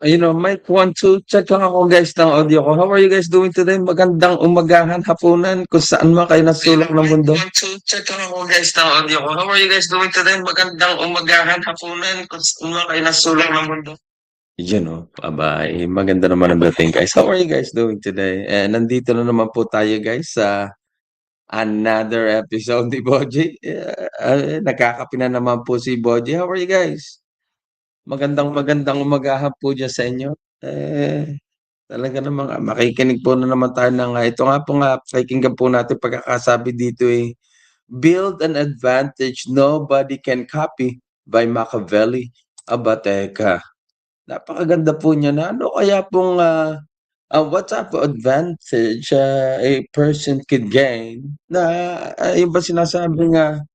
Mic 1, 2, check lang ako guys ng audio ko. How are you guys doing today? Magandang umagahan, hapunan, kung saan man kayo nasulok ng mundo. Mic 1, 2, check lang ako guys ng audio ko. How are you guys doing today? Magandang umagahan, hapunan, kung saan man kayo nasulok ng mundo. Maganda naman ang dating guys. How are you guys doing today? Nandito na naman po tayo guys sa another episode ni Boji. Nakakapi na naman po si Boji. How are you guys? Magandang magandang umagahan po dyan sa inyo. Talaga namang makikinig po na naman tayo ng ito nga po nga, pakikinggan po natin pagkakasabi dito Build an Advantage Nobody Can Copy by Machiavelli. Teka, napakaganda po niya na ano kaya pong what type of advantage a person could gain na yung ba sinasabi nga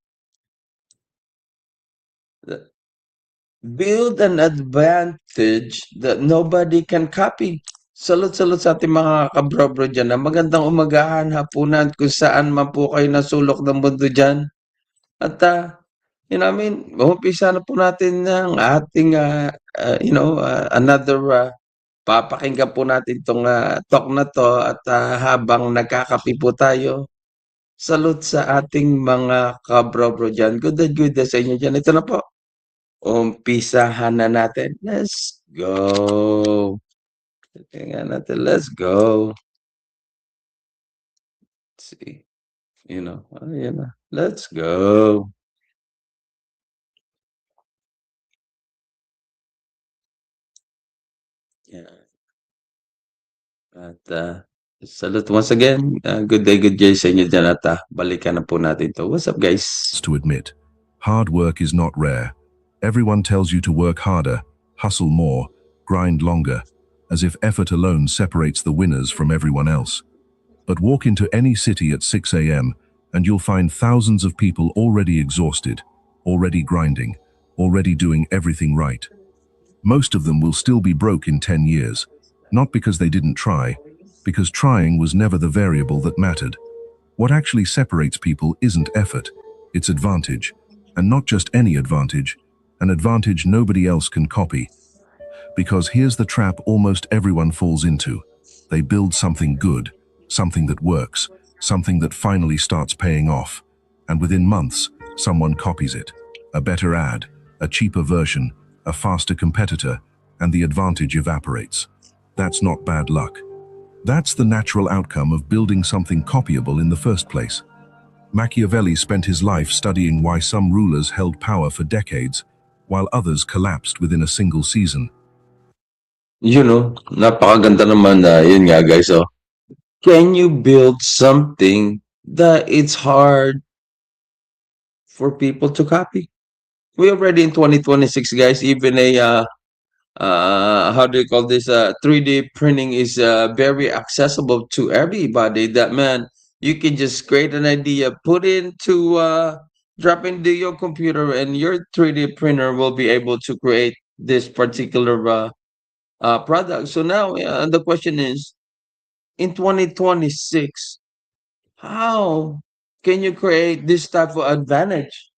build an advantage that nobody can copy. Salud-salud sa ating mga kabrobro dyan na magandang umagahan, hapunan, kung saan man po kayo nasulok ng mundo dyan. At, umpisa na po natin ng ating, another, papakinggan po natin itong talk na to at habang nagkakapi po tayo, salute sa ating mga kabrobro dyan. Good day sa inyo dyan. Ito na po. Umpisahan na natin. Let's go. Tingnan natin. Let's go. Let's see. Ayan na. Let's go. Yeah. At salute once again. Good day sa inyo dyan at balikan na po natin to. What's up guys? To admit, hard work is not rare. Everyone tells you to work harder, hustle more, grind longer, as if effort alone separates the winners from everyone else. But walk into any city at 6 a.m. and you'll find thousands of people already exhausted, already grinding, already doing everything right. Most of them will still be broke in 10 years, not because they didn't try, because trying was never the variable that mattered. What actually separates people isn't effort, it's advantage, and not just any advantage, an advantage nobody else can copy. Because here's the trap almost everyone falls into. They build something good, something that works, something that finally starts paying off. And within months, someone copies it. A better ad, a cheaper version, a faster competitor, and the advantage evaporates. That's not bad luck. That's the natural outcome of building something copyable in the first place. Machiavelli spent his life studying why some rulers held power for decades, while others collapsed within a single season. Napakaganda naman na yun nga guys. Can you build something that it's hard for people to copy? We're already in 2026 guys. Even how do you call this? 3D printing is very accessible to everybody. That man, you can just create an idea, put into drop into your computer, and your 3D printer will be able to create this particular product. So now the question is, in 2026, how can you create this type of advantage?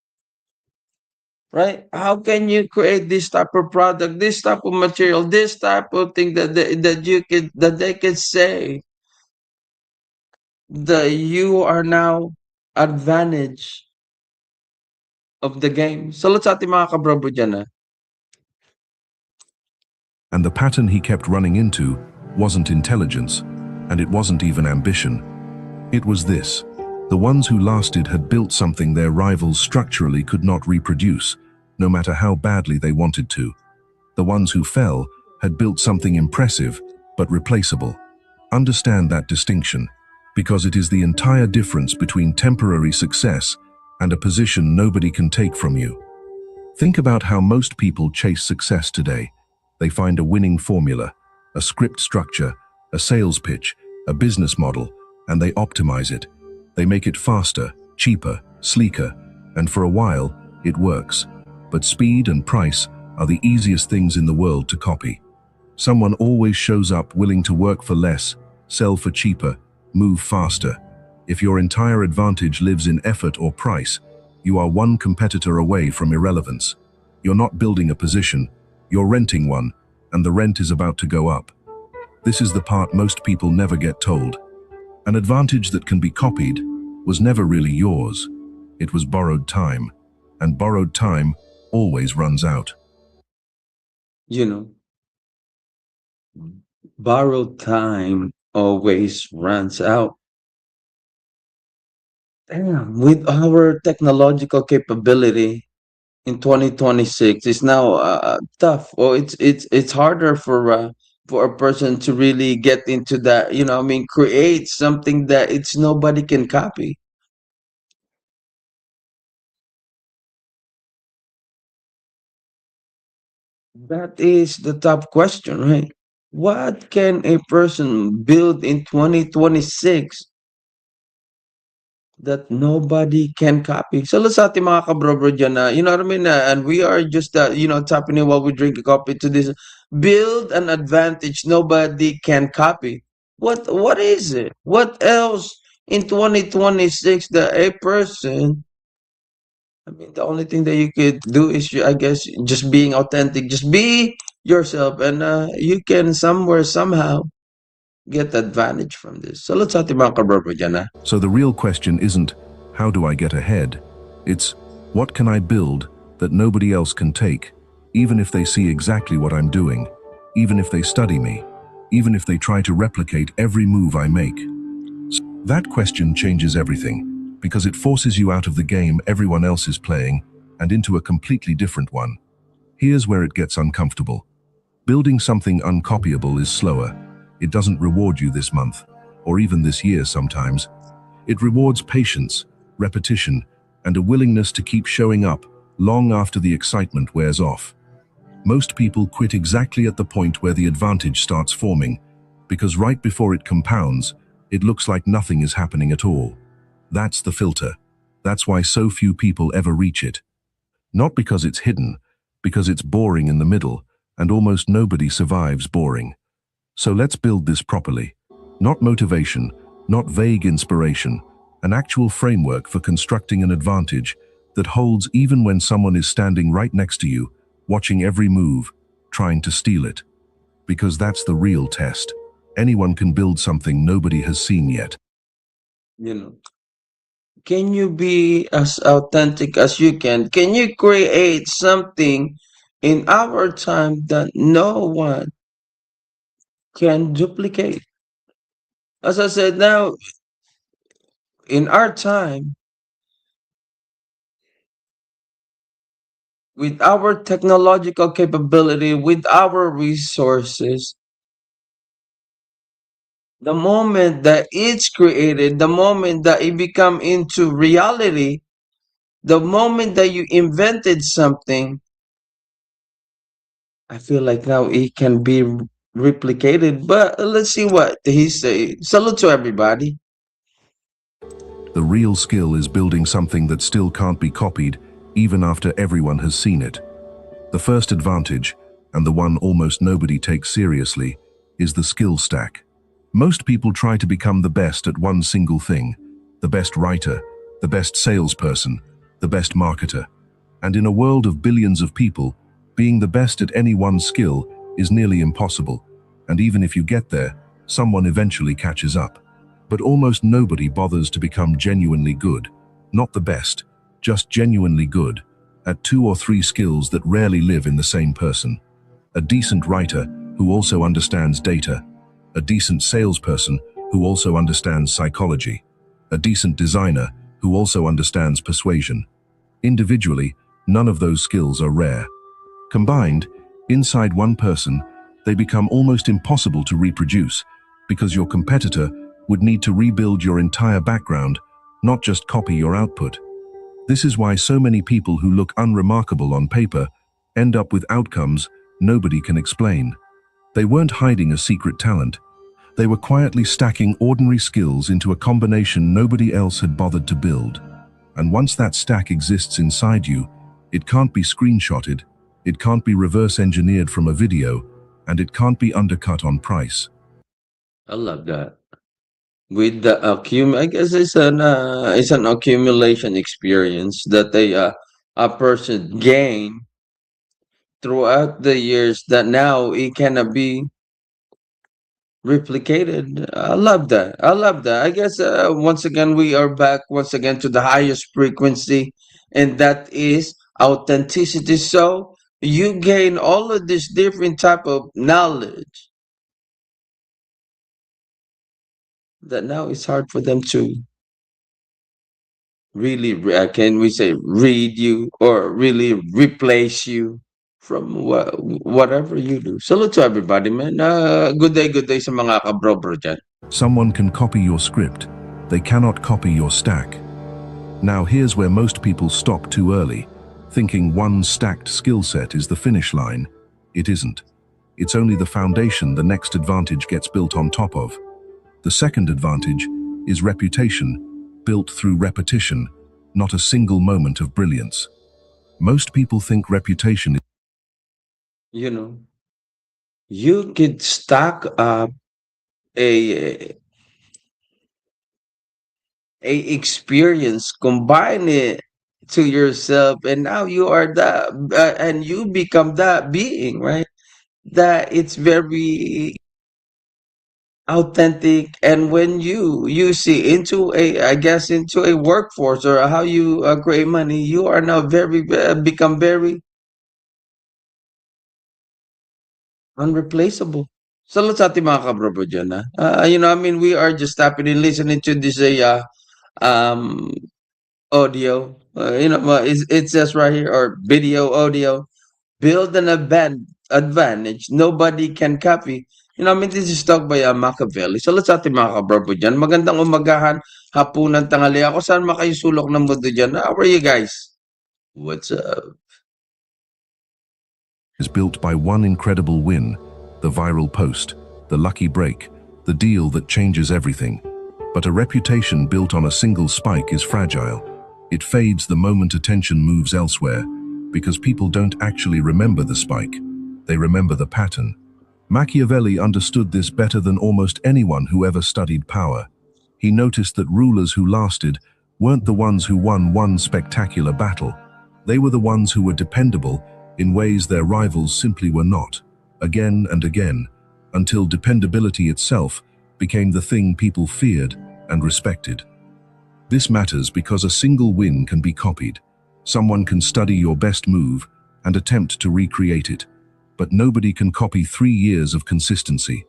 Right? How can you create this type of product, this type of material, this type of thing that they can say that you are now advantage of the game. Salute sa ating mga kabrabo dyan. And the pattern he kept running into wasn't intelligence, and it wasn't even ambition. It was this. The ones who lasted had built something their rivals structurally could not reproduce, no matter how badly they wanted to. The ones who fell had built something impressive, but replaceable. Understand that distinction, because it is the entire difference between temporary success and a position nobody can take from you. Think about how most people chase success today. They find a winning formula, a script structure, a sales pitch, a business model, and they optimize it. They make it faster, cheaper, sleeker, and for a while, it works. But speed and price are the easiest things in the world to copy. Someone always shows up willing to work for less, sell for cheaper, move faster. If your entire advantage lives in effort or price, you are one competitor away from irrelevance. You're not building a position, you're renting one, and the rent is about to go up. This is the part most people never get told. An advantage that can be copied was never really yours. It was borrowed time, and borrowed time always runs out. You know, borrowed time always runs out. Damn, with our technological capability in 2026, it's now tough. Or it's harder for a person to really get into that. You know, I mean, create something that it's nobody can copy. That is the top question, right? What can a person build in 2026 that nobody can copy? So let's sa ating mga kabro-bro dyan na, you know what I mean? And we are just, tapping in while we drink a coffee to this. Build an advantage nobody can copy. What is it? What else in 2026 that a person, I mean, the only thing that you could do is, I guess, just being authentic. Just be yourself, and you can somewhere, somehow, get advantage from this. So let's ating mga kabro-bro dyan, ah. So the real question isn't, how do I get ahead? It's, what can I build that nobody else can take, even if they see exactly what I'm doing, even if they study me, even if they try to replicate every move I make? That question changes everything, because it forces you out of the game everyone else is playing and into a completely different one. Here's where it gets uncomfortable. Building something uncopyable is slower. It doesn't reward you this month, or even this year sometimes. It rewards patience, repetition, and a willingness to keep showing up long after the excitement wears off. Most people quit exactly at the point where the advantage starts forming, because right before it compounds, it looks like nothing is happening at all. That's the filter. That's why so few people ever reach it. Not because it's hidden, because it's boring in the middle, and almost nobody survives boring. So let's build this properly. Not motivation, not vague inspiration, an actual framework for constructing an advantage that holds even when someone is standing right next to you, watching every move, trying to steal it. Because that's the real test. Anyone can build something nobody has seen yet. You know, can you be as authentic as you can? Can you create something in our time that no one can duplicate? As I said, now in our time, with our technological capability, with our resources, the moment that it's created, the moment that it become into reality, the moment that you invented something, I feel like now it can be replicated. But let's see what he say. Salute to everybody. The real skill is building something that still can't be copied, even after everyone has seen it. The first advantage, and the one almost nobody takes seriously, is the skill stack. Most people try to become the best at one single thing, the best writer, the best salesperson, the best marketer. And in a world of billions of people, being the best at any one skill is nearly impossible. And even if you get there, someone eventually catches up. But almost nobody bothers to become genuinely good. Not the best, just genuinely good, at 2 or 3 skills that rarely live in the same person. A decent writer who also understands data, a decent salesperson who also understands psychology, a decent designer who also understands persuasion. Individually, none of those skills are rare. Combined, inside one person, they become almost impossible to reproduce because your competitor would need to rebuild your entire background, not just copy your output. This is why so many people who look unremarkable on paper end up with outcomes nobody can explain. They weren't hiding a secret talent. They were quietly stacking ordinary skills into a combination nobody else had bothered to build. And once that stack exists inside you, it can't be screenshotted, it can't be reverse engineered from a video, and it can't be undercut on price. I love that. With the I guess it's an accumulation experience that a person gain throughout the years that now it cannot be replicated. I love that. I love that. I guess once again we are back once again to the highest frequency, and that is authenticity. So you gain all of this different type of knowledge that now it's hard for them to really, can we say, read you or really replace you from whatever you do. Salute to everybody, man. Good day sa mga kabro-bro dyan. Someone can copy your script. They cannot copy your stack. Now here's where most people stop too early, thinking one stacked skill set is the finish line. It isn't. It's only the foundation the next advantage gets built on top of. The second advantage is reputation, built through repetition, not a single moment of brilliance. Most people think reputation is You know, you could stack up a a experience, combine it to yourself, and now you are that, and you become that being, right? That it's very authentic, and when you see into a, I guess, into a workforce or how you create money, you are now very become very unreplaceable. Salute sa ating mga kabrobo dyan, ha? I mean, we are just tapping in, listening to this um audio. It says right here, or video audio. Build an advantage nobody can copy. I mean, this is talk by Machiavelli. So, let's ating mga kabrabo dyan. Magandang umagahan, hapunan, tanghali. Ako saan makayo sulok ng mundo dyan? How are you guys? What's up? built by one incredible win, the viral post, the lucky break, the deal that changes everything. But a reputation built on a single spike is fragile. It fades the moment attention moves elsewhere, because people don't actually remember the spike. They remember the pattern. Machiavelli understood this better than almost anyone who ever studied power. He noticed that rulers who lasted weren't the ones who won one spectacular battle. They were the ones who were dependable in ways their rivals simply were not, again and again, until dependability itself became the thing people feared and respected. This matters because a single win can be copied. Someone can study your best move and attempt to recreate it. But nobody can copy 3 years of consistency.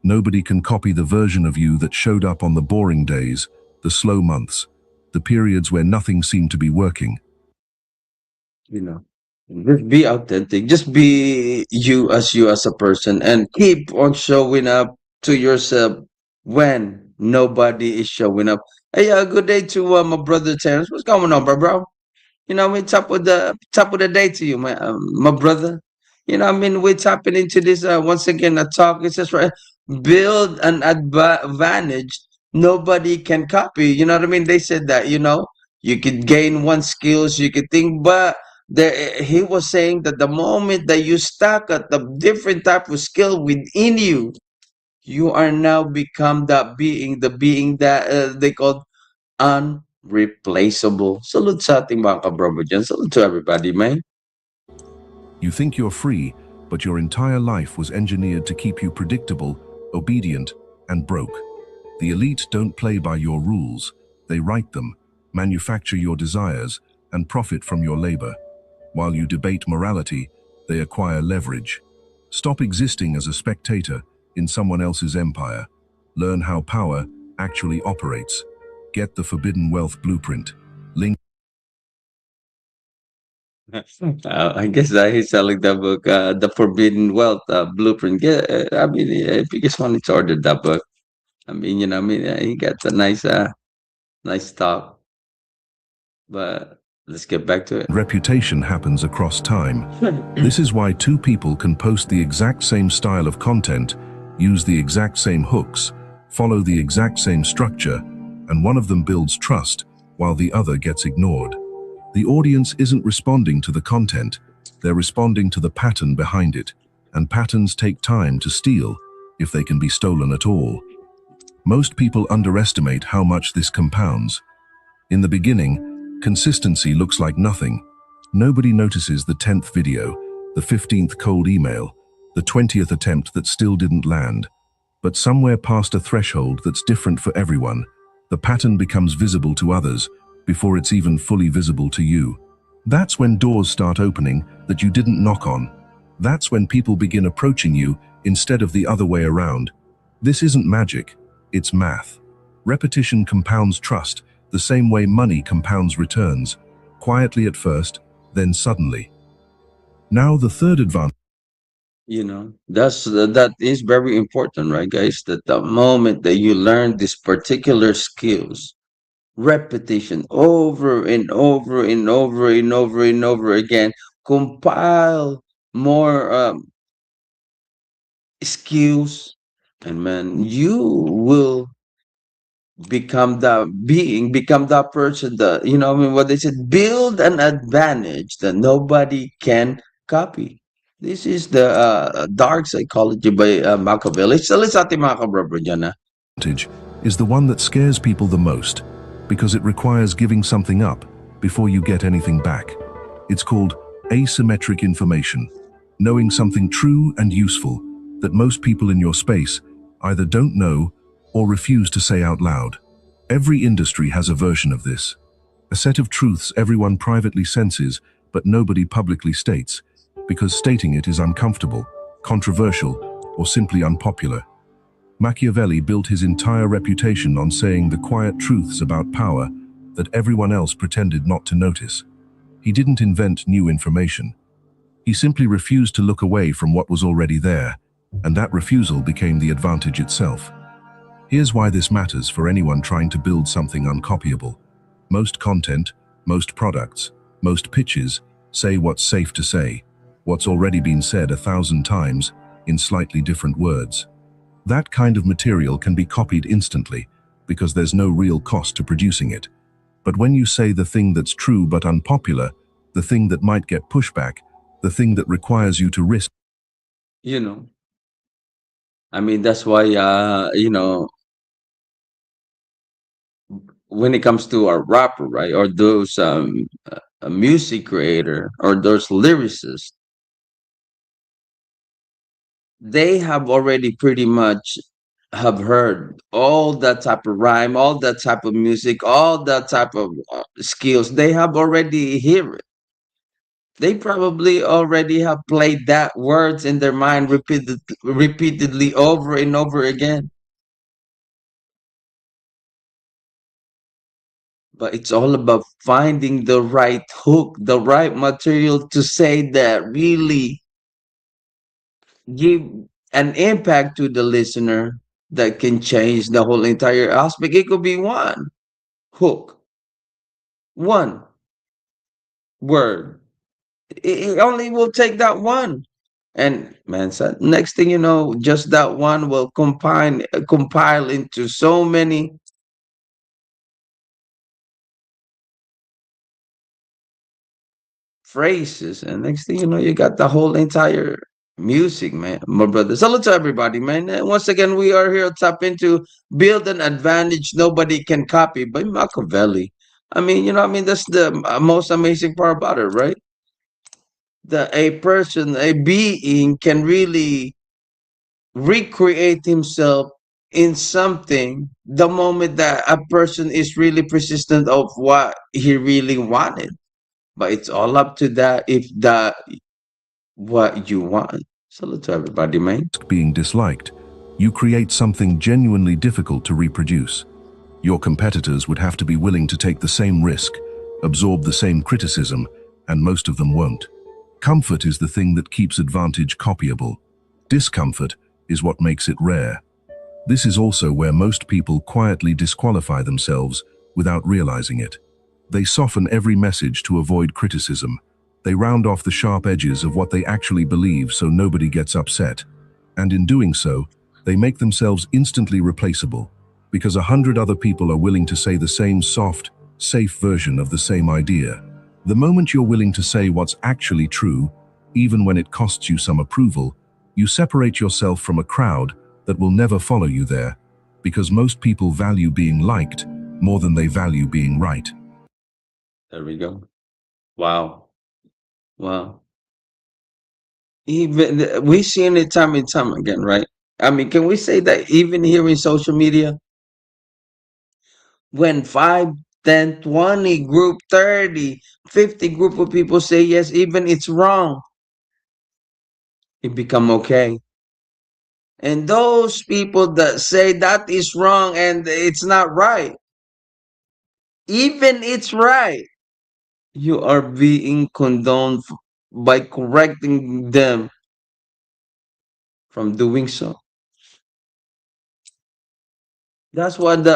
Nobody can copy the version of you that showed up on the boring days, the slow months, the periods where nothing seemed to be working. Just be authentic. Just be you as a person, and keep on showing up to yourself when nobody is showing up. Hey, good day to my brother Terrence. What's going on, bro? I mean, top of the day to you, my brother. I mean, we're tapping into this once again. A talk. It says right, build an advantage nobody can copy. You know what I mean? They said that. You could gain one skills, you could think, but he was saying that the moment that you stack at the different type of skill within you, you are now become that being, the being that they call unreplaceable. Salute sa ating mga kabrobo dyan. Salute to everybody, man. You think you're free, but your entire life was engineered to keep you predictable, obedient, and broke. The elite don't play by your rules. They write them, manufacture your desires, and profit from your labor. While you debate morality, they acquire leverage. Stop existing as a spectator in someone else's empire. Learn how power actually operates. Get the Forbidden Wealth Blueprint. Link. I guess he's selling the book, The Forbidden Wealth Blueprint. Yeah, I mean, if you just wanted to order that book, I mean, he got a nice talk. But let's get back to it. Reputation happens across time. This is why two people can post the exact same style of content, use the exact same hooks, follow the exact same structure, and one of them builds trust while the other gets ignored. The audience isn't responding to the content, they're responding to the pattern behind it, and patterns take time to steal, if they can be stolen at all. Most people underestimate how much this compounds. In the beginning, consistency looks like nothing. Nobody notices the 10th video, the 15th cold email, the 20th attempt that still didn't land. But somewhere past a threshold that's different for everyone, the pattern becomes visible to others before it's even fully visible to you. That's when doors start opening that you didn't knock on. That's when people begin approaching you instead of the other way around. This isn't magic, it's math. Repetition compounds trust, the same way money compounds returns, quietly at first, then suddenly. Now the third advantage. That is very important, right, guys? That the moment that you learn these particular skills, repetition over and over and over and over and over again, compile more skills, and man, you will become that person that, I mean, what they said, build an advantage that nobody can copy. This is the dark psychology by Machiavelli. Isa sa ating mga kabrabro dyan, Is the one that scares people the most because it requires giving something up before you get anything back. It's called asymmetric information, knowing something true and useful that most people in your space either don't know or refuse to say out loud. Every industry has a version of this, a set of truths everyone privately senses but nobody publicly states, because stating it is uncomfortable, controversial, or simply unpopular. Machiavelli built his entire reputation on saying the quiet truths about power that everyone else pretended not to notice. He didn't invent new information. He simply refused to look away from what was already there, and that refusal became the advantage itself. Here's why this matters for anyone trying to build something uncopyable. Most content, most products, most pitches say what's safe to say, what's already been said 1,000 times in slightly different words. That kind of material can be copied instantly because there's no real cost to producing it. But when you say the thing that's true but unpopular, the thing that might get pushback, the thing that requires you to risk. you know I mean, that's why, when it comes to a rapper, right, or those a music creator or those lyricists, they have already pretty much have heard all that type of rhyme, all that type of music, all that type of skills. They have already hear it. They probably already have played that words in their mind repeatedly over and over again. But it's all about finding the right hook, the right material to say that really give an impact to the listener that can change the whole entire aspect. It could be one hook, one word. It only will take that one. And man, so next thing you know, just that one will compile into so many phrases, and next thing you know, you got the whole entire music, man. My brother. Salute to everybody, man. And once again, we are here to tap into build an advantage nobody can copy by Machiavelli. I mean, that's the most amazing part about it, right? That a person, a being can really recreate himself in something the moment that a person is really persistent of what he really wanted. But it's all up to that if that what you want. Salute to everybody, man. Being disliked, you create something genuinely difficult to reproduce. Your competitors would have to be willing to take the same risk, absorb the same criticism, and most of them won't. Comfort is the thing that keeps advantage copyable. Discomfort is what makes it rare. This is also where most people quietly disqualify themselves without realizing it. They soften every message to avoid criticism. They round off the sharp edges of what they actually believe so nobody gets upset. And in doing so, they make themselves instantly replaceable, because 100 other people are willing to say the same soft, safe version of the same idea. The moment you're willing to say what's actually true, even when it costs you some approval, you separate yourself from a crowd that will never follow you there, because most people value being liked more than they value being right. There we go. Wow. Wow. Even we seen it time and time again, right? I mean, can we say that even here in social media, when 5, 10, 20 group, 30, 50 group of people say yes, even it's wrong, it become okay. And those people that say that is wrong and it's not right, even it's right, you are being condoned by correcting them from doing so. That's what the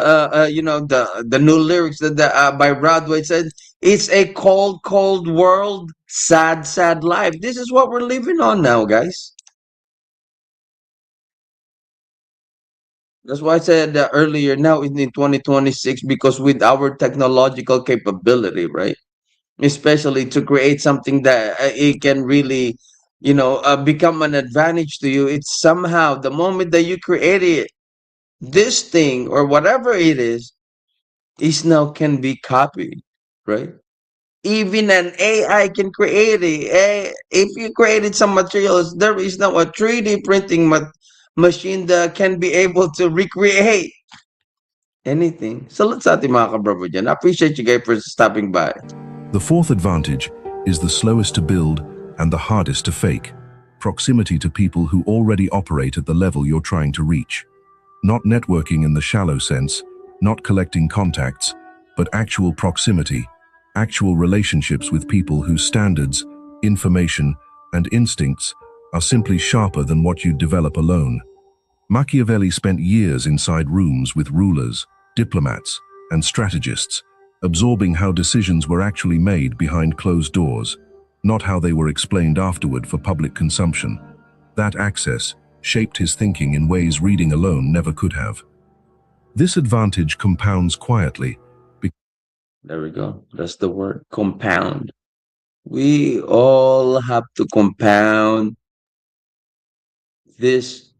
the new lyrics that by Broadway said. It's a cold, cold world, sad, sad life. This is what we're living on now, guys. That's why I said earlier. Now in 2026, because with our technological capability, right? Especially to create something that it can really, become an advantage to you. It's somehow the moment that you create it, this thing or whatever it is now can be copied, right? Even an AI can create it. If you created some materials, there is now a 3D printing machine that can be able to recreate anything. Salute sa ating mga kabrabo dyan. I appreciate you guys for stopping by. The fourth advantage is the slowest to build and the hardest to fake. Proximity to people who already operate at the level you're trying to reach. Not networking in the shallow sense, not collecting contacts, but actual proximity, actual relationships with people whose standards, information, and instincts are simply sharper than what you'd develop alone. Machiavelli spent years inside rooms with rulers, diplomats, and strategists, absorbing how decisions were actually made behind closed doors, not how they were explained afterward for public consumption. That access shaped his thinking in ways reading alone never could have. This advantage compounds quietly. There we go. That's the word, compound. We all have to compound this,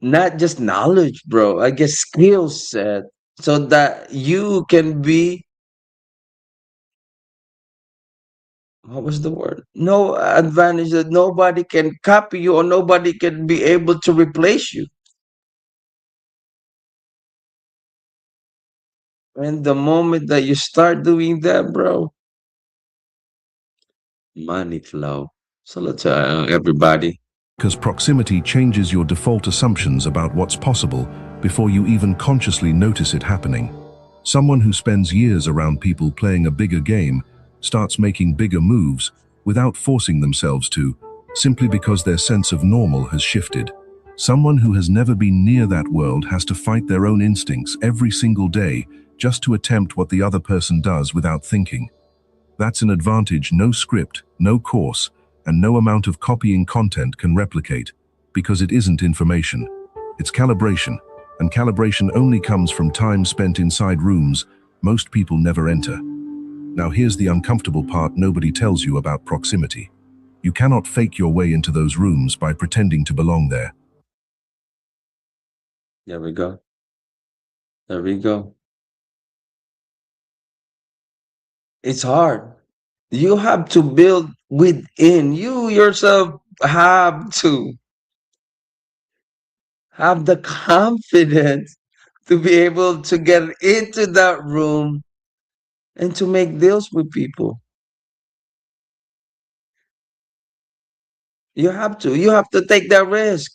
not just knowledge, bro. I guess skill set, so that you can be, what was the word? No advantage that nobody can copy you or nobody can be able to replace you. And the moment that you start doing that, bro, money flow. So let's everybody. Because proximity changes your default assumptions about what's possible before you even consciously notice it happening. Someone who spends years around people playing a bigger game starts making bigger moves without forcing themselves to, simply because their sense of normal has shifted. Someone who has never been near that world has to fight their own instincts every single day just to attempt what the other person does without thinking. That's an advantage no script, no course, and no amount of copying content can replicate, because it isn't information. It's calibration, and calibration only comes from time spent inside rooms most people never enter. Now here's the uncomfortable part nobody tells you about proximity. You cannot fake your way into those rooms by pretending to belong there. There we go. There we go. It's hard. You have to build within. You yourself have to have the confidence to be able to get into that room and to make deals with people. You have to. You have to take that risk.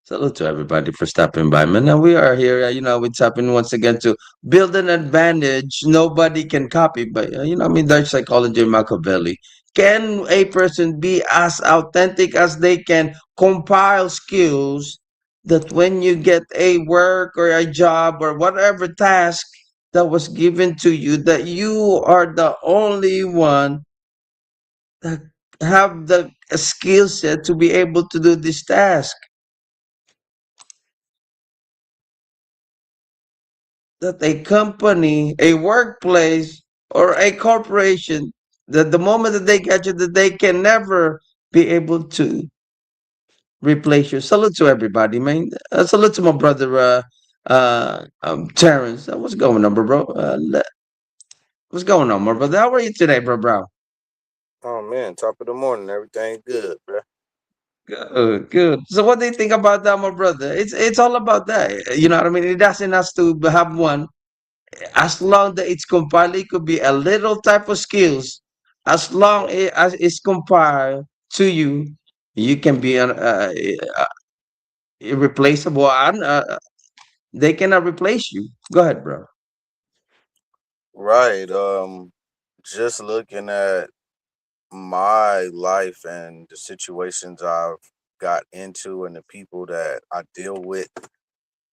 Salute to everybody for stopping by, man. And we are here, we're tapping once again to build an advantage nobody can copy. But, Dark psychology, Machiavelli. Can a person be as authentic as they can compile skills that when you get a work or a job or whatever task that was given to you, that you are the only one that have the skill set to be able to do this task? That a company, a workplace, or a corporation, that the moment that they catch it, that they can never be able to replace you. Salute to everybody, man. Salute to my brother, Terrence. What's going on, bro? What's going on, my brother? How are you today, bro? Oh man, top of the morning, everything good, bro. Good, good. So what do you think about that, my brother? It's all about that. You know what I mean? It doesn't have to have one. As long that it's compiled, it could be a little type of skills. As long as it's compiled to you, you can be an irreplaceable. And they cannot replace you. Go ahead, bro. Right. Just looking at my life and the situations I've got into and the people that I deal with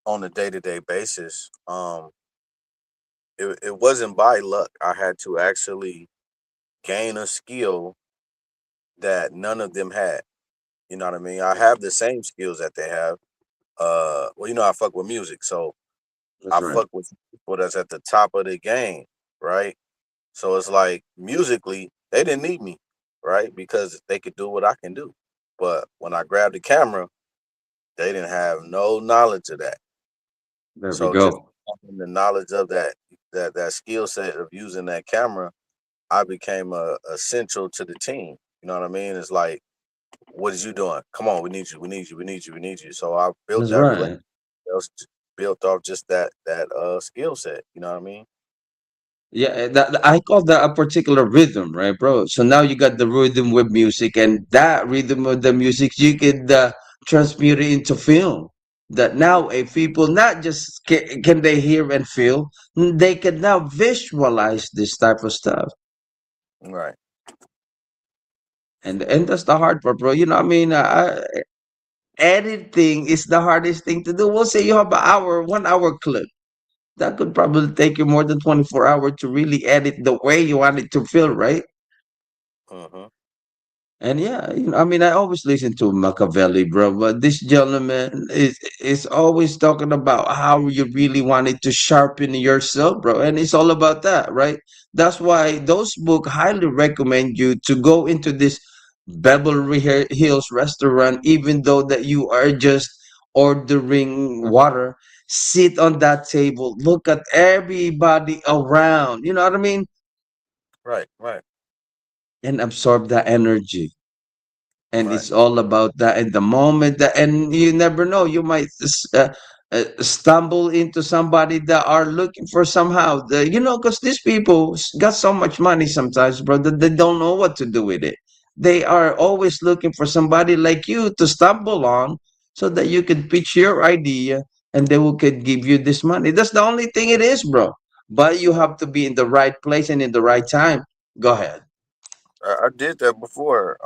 on a day-to-day basis. It wasn't by luck. I had to actually gain a skill that none of them had. You know what I mean? I have the same skills that they have. Well, I fuck with music, so That's I right. fuck with people that's at the top of the game, right? So it's like musically, they didn't need me, right? Because they could do what I can do. But when I grabbed the camera, they didn't have no knowledge of that. There we So just go. having the knowledge of that skill set of using that camera, I became essential to the team. You know what I mean? It's like, what is you doing? Come on, we need you, we need you, we need you, we need you. So I built That's that relationship, right. built off just that skill set. You know what I mean? Yeah, I call that a particular rhythm, right, bro? So now you got the rhythm with music, and that rhythm of the music you could transmute it into film. That now, if people not just can they hear and feel, they can now visualize this type of stuff, Right. and that's the hard part, bro. You know, what I mean, editing is the hardest thing to do. We'll say you have an hour, 1 hour clip. That could probably take you more than 24 hours to really edit the way you want it to feel, right? Mm-hmm. And yeah, I mean, I always listen to Machiavelli, bro. But this gentleman is always talking about how you really wanted to sharpen yourself, bro. And it's all about that, right? That's why those book highly recommend you to go into this Beverly Hills restaurant, even though that you are just ordering water. Sit on that table, look at everybody around. You know what I mean? Right. Right. And absorb that energy, and Right. it's all about that in the moment that, and you never know, you might stumble into somebody that are looking for somehow because these people got so much money sometimes, bro, that they don't know what to do with it. They are always looking for somebody like you to stumble on, so that you can pitch your idea, and they will could give you this money. That's the only thing it is, bro. But you have to be in the right place and in the right time. Go ahead. I did that before.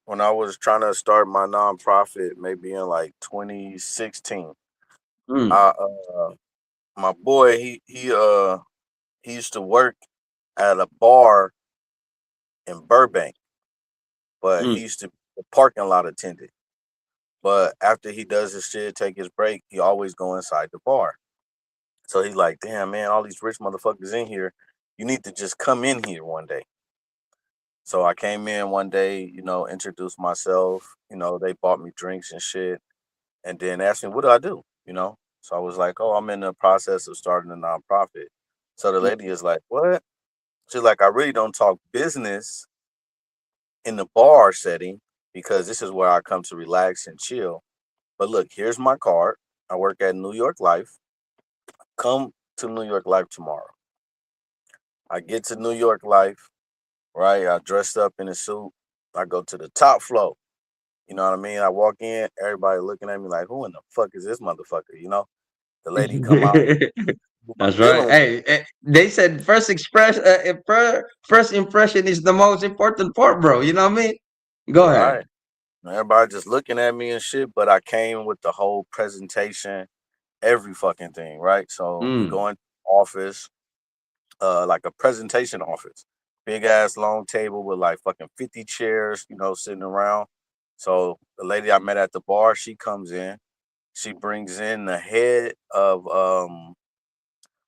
When I was trying to start my nonprofit, maybe in like 2016. Mm, I My boy, he used to work at a bar in Burbank, but he mm. used to be a parking lot attendant. But after he does his shit, take his break, he always go inside the bar. So he's like, damn man, all these rich motherfuckers in here. You need to just come in here one day. So I came in one day, introduced myself. They bought me drinks and shit, and then asked me, what do I do? So I was like, oh, I'm in the process of starting a nonprofit. So the lady is like, what? She's like, I really don't talk business in the bar setting because this is where I come to relax and chill. But look, here's my card. I work at New York Life. Come to New York Life tomorrow. I get to New York Life, right? I dressed up in a suit. I go to the top floor. You know what I mean? I walk in, everybody looking at me like, who in the fuck is this motherfucker? The lady come out, who I'm That's right. dealing with. Hey, they said first impression is the most important part, bro. You know what I mean? Go ahead. Right. Everybody just looking at me and shit, but I came with the whole presentation, every fucking thing, right? So we Mm. go into office, like a presentation office. Big ass long table with like fucking 50 chairs, sitting around. So the lady I met at the bar, she comes in. She brings in the head of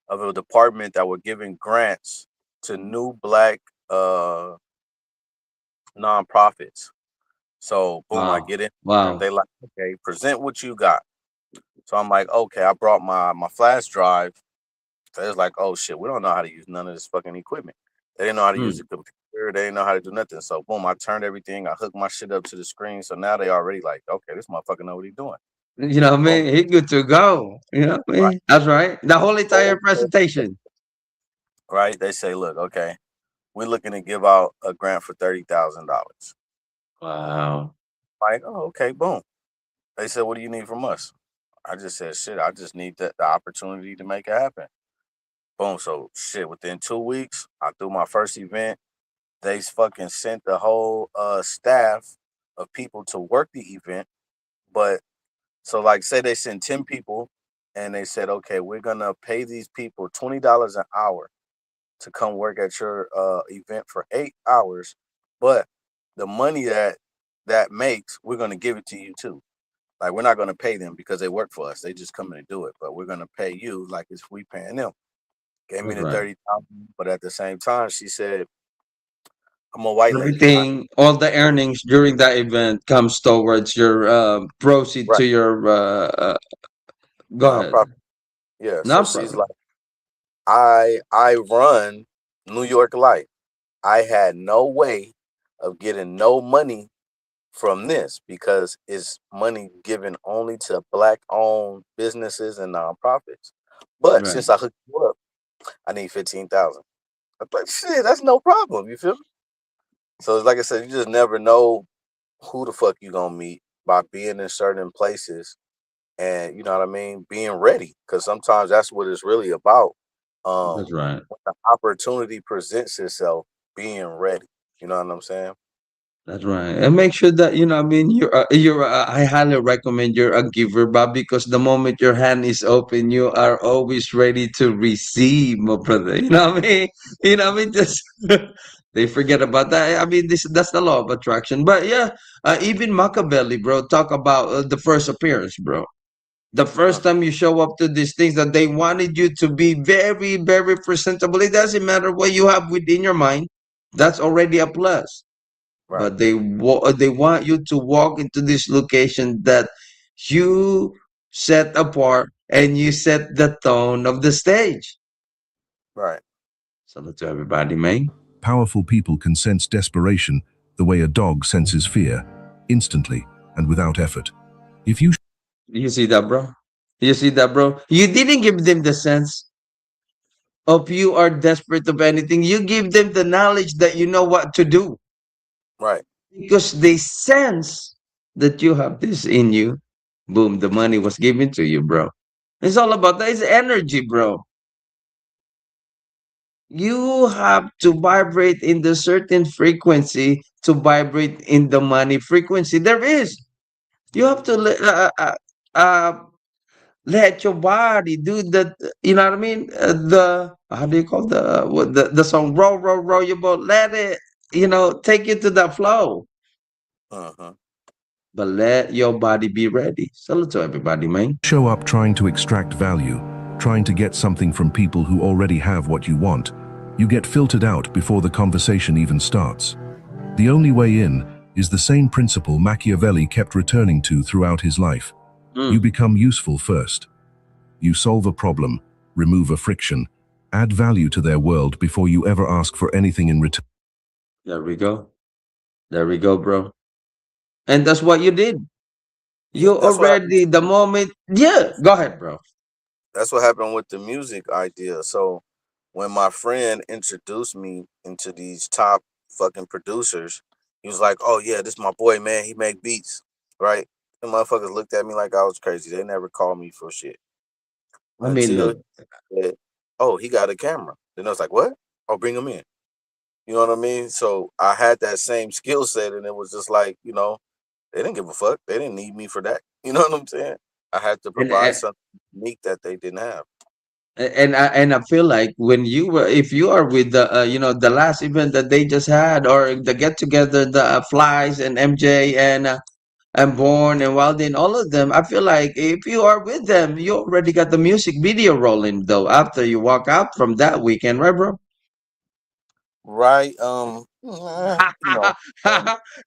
a department that were giving grants to new black uh nonprofits. So boom, I Wow. get in there. Wow. They like, okay, present what you got. So I'm like, okay, I brought my flash drive. So it's like, oh shit, we don't know how to use none of this fucking equipment. They didn't know how to use Mm. the computer. They didn't know how to do nothing. So boom, I turned everything. I hooked my shit up to the screen. So now they already like, okay, this motherfucker know what he's doing. You know what I Boom. mean? He good to go. You know what I Right. mean? That's right. The whole entire presentation. Right. They say, look, okay, we're looking to give out a grant for $30,000. Wow. Like, oh, okay, boom. They said, what do you need from us? I just said, shit, I just need the opportunity to make it happen. Boom. So shit, within 2 weeks, I threw my first event. They fucking sent the whole staff of people to work the event. But so like say they sent 10 people and they said, okay, we're gonna pay these people $20 an hour to come work at your event for 8 hours, but the money that makes, we're gonna give it to you too. Like we're not gonna pay them because they work for us. They just come in and do it, but we're gonna pay you like it's we paying them. Gave me That's the right. 30,000, but at the same time, she said, "I'm a white lady." Everything, all the earnings during that event comes towards your proceed Right, to your go ahead. nonprofit. Yeah, so she's Nonprofit. like, I run New York Life. I had no way of getting no money from this because it's money given only to black owned businesses and nonprofits. But Right. since I hooked you up, I need 15,000. I'm like, shit, that's no problem. You feel me? So it's like I said, you just never know who the fuck you gonna meet by being in certain places and you know what I mean, being ready. Cause sometimes that's what it's really about. That's right. When the opportunity presents itself, being ready. You know what I'm saying? That's right. And make sure that, you know, I mean, I highly recommend you're a giver, Bob, because the moment your hand is open, you are always ready to receive, my brother. You know what I mean? You know what I mean? Just, they forget about that. I mean, that's the law of attraction. But yeah, even Machiavelli, bro, talk about the first appearance, bro. The first Mhm. time you show up to these things that they wanted you to be very, very presentable. It doesn't matter what you have within your mind. That's already a plus, Right, but they want you to walk into this location that you set apart and you set the tone of the stage. right, Salute to everybody, man. Powerful people can sense desperation the way a dog senses fear, instantly and without effort. If you You see that, bro? You see that, bro? You didn't give them the sense of you are desperate of anything. You give them the knowledge that you know what to do right, because they sense that you have this in you. Boom, the money was given to you, bro. It's all about that. It's energy, bro. You have to vibrate in the certain frequency to vibrate in the money frequency. There is. You have to uh, let your body do the. You know what I mean? The how do you call the song? Roll, roll, roll your boat. Let it. You know, take you to the flow. uh-huh. But let your body be ready. Salute to everybody, man. show up trying to extract value, trying to get something from people who already have what you want, you get filtered out before the conversation even starts. The only way in is the same principle Machiavelli kept returning to throughout his life. You Mm, become useful first. You solve a problem, remove a friction, add value to their world before you ever ask for anything in return. there we go. There we go, bro. And that's what you did. Yeah, You already the moment. Yeah, go ahead, bro. that's what happened with the music idea. So when my friend introduced me into these top fucking producers, he was like, "Oh yeah, this is my boy, man. He make beats, right?" The motherfuckers looked at me like I was crazy. They never called me for shit I mean, until look. he said, "Oh, he got a camera." Then I was like, "What? Oh, bring him in." You know what I mean? So I had that same skill set, and it was just like, they didn't give a fuck. They didn't need me for that. You know what I'm saying? I had to And provide something unique that they didn't have. I feel like when you were, if you are with the the last event that they just had or the get together, the Flies and MJ and Born and Wildin, all of them, I feel like if you are with them, you already got the music video rolling though after you walk out from that weekend, right, bro? Right? Um,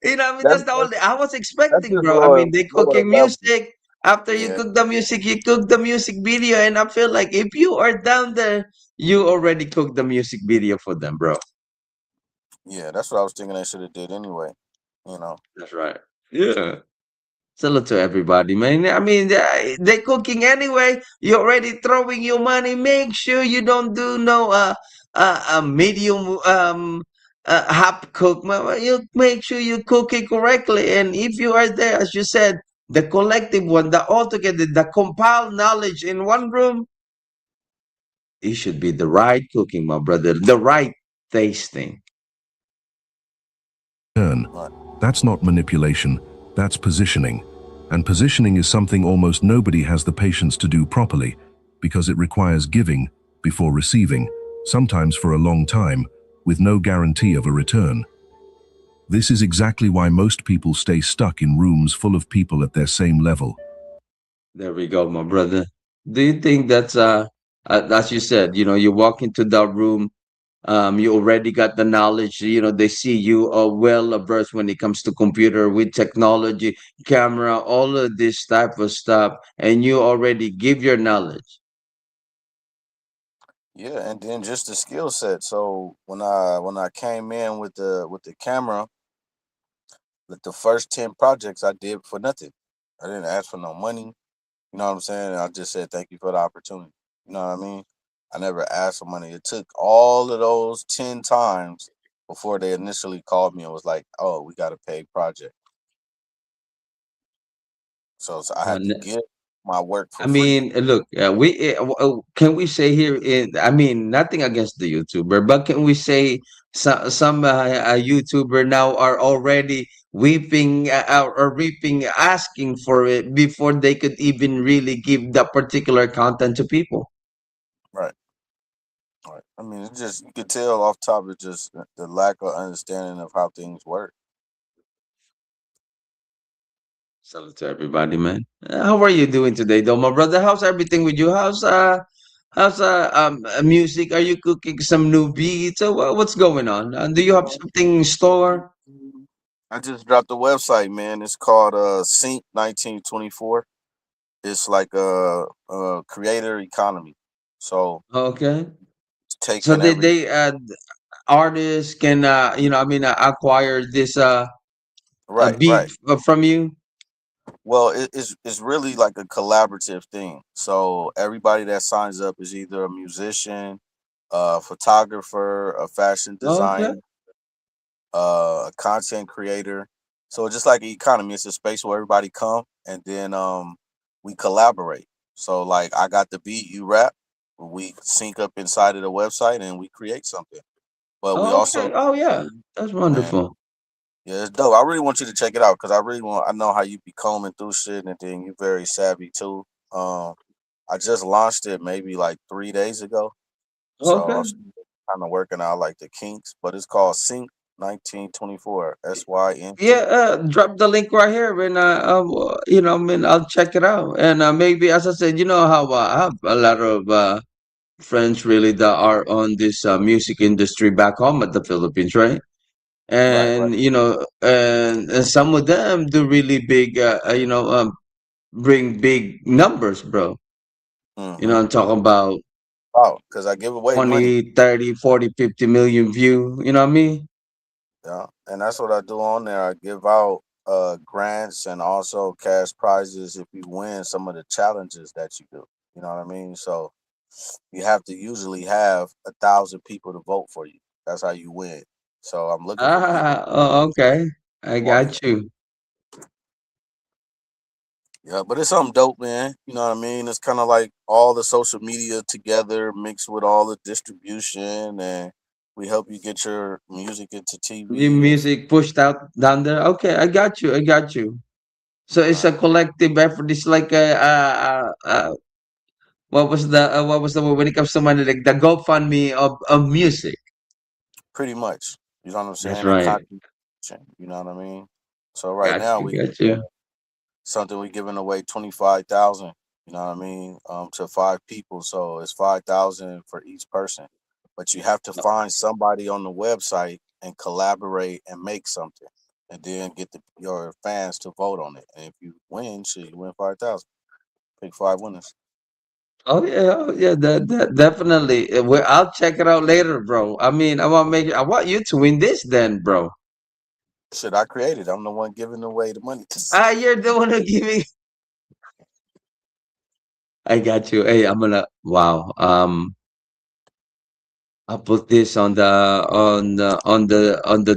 You know, I mean, that's that's the that's only I was that's expecting, just bro. I mean, they lower cooking level. music. After you Yeah, cook the music, you cook the music video, and I feel like if you are down there, you already cooked the music video for them, bro. Yeah, that's what I was thinking they should have did anyway. You know. That's right. Yeah. Salute to everybody, man. I mean, they cooking anyway. You're already throwing your money. Make sure you don't do no medium half cook. You make sure you cook it correctly. And if you are there, as you said, the collective one, the altogether, the compiled knowledge in one room, it should be the right cooking, my brother, the right tasting. Turn. Right. That's not manipulation, that's positioning. And positioning is something almost nobody has the patience to do properly, because it requires giving before receiving, sometimes for a long time, with no guarantee of a return. This is exactly why most people stay stuck in rooms full of people at their same level. There we go, my brother. Do you think that's as you said, you walk into that room, you already got the knowledge, they see you are well versed when it comes to computer with technology, camera, all of this type of stuff, and you already give your knowledge. Yeah, and then just the skill set. So when I came in with the camera, like the first 10 projects I did for nothing. I didn't ask for no money. You know what I'm saying? I just said thank you for the opportunity. You know what I mean? I never asked for money. It took all of those 10 times before they initially called me and was like, "Oh, we got a paid project." So I Uh, had to give my work I for free. mean, look, can we say here I mean, nothing against the YouTuber, but can we say some YouTuber now are already weeping or reaping, asking for it before they could even really give that particular content to people? Right. Right. I mean, it's just you could tell off top of just the lack of understanding of how things work. Salute to everybody, man. How are you doing today, though, my brother? How's everything with you? How's music? Are you cooking some new beats? Or what's going on? Do you have something in store? I just dropped the website, man. It's called Sync 1924. It's like a creator economy. So Okay. it's So taking every they artists can I mean acquire this a right, beat right. from you. Well, it's really like a collaborative thing. So everybody that signs up is either a musician, a photographer, a fashion Okay. designer, a content creator. So just like an economy, it's a space where everybody come and then we collaborate. So like I got the beat, you rap, we sync up inside of the website and we create something. But we Oh, also okay. Oh yeah. That's and wonderful. yeah, it's dope. I really want you to check it out because I really want. I know how you be combing through shit, and then you very savvy too. I just launched it maybe like 3 days ago, so I'm Okay. kind of working out like the kinks. But it's called Sync 1924. SYNC. Yeah, drop the link right here and I mean I'll check it out. And maybe as I said, you know how I have a lot of friends really that are on this music industry back home at the Philippines, right? Right, right. And and some of them do really big bring big numbers, bro. Mm-hmm. I'm talking about Oh, because I give away money. 20, 30, 40, 50 million view, you know what I mean? Yeah, and that's what I do on there. I give out grants and also cash prizes if you win some of the challenges that you do. You know what I mean? So you have to usually have 1,000 people to vote for you. That's how you win. So I'm looking for people Oh, okay. I on it. got you. Yeah, but it's something dope, man. You know what I mean? It's kind of like all the social media together mixed with all the distribution, and we help you get your music into New TV and music pushed out down there. Okay, I got you. I got you. So it's a right. collective effort. It's like what was the word when it comes to money, like the GoFundMe of music. Pretty much. You know what I'm That's saying? And right. content. You know what I mean? So right Got now you. we Got you. something we giving away 25,000. You know what I mean? To 5 people, so it's 5,000 for each person. But you have to find somebody on the website and collaborate and make something, and then get your fans to vote on it. And if you win, shit, you win 5,000. Pick 5 winners. Oh yeah, that definitely. Well, I'll check it out later, bro. I mean, I want you to win this, then, bro. Shit, I created. I'm the one giving away the money. You're the one who giving. I got you. Hey, I'm gonna. Wow. I'll put this on the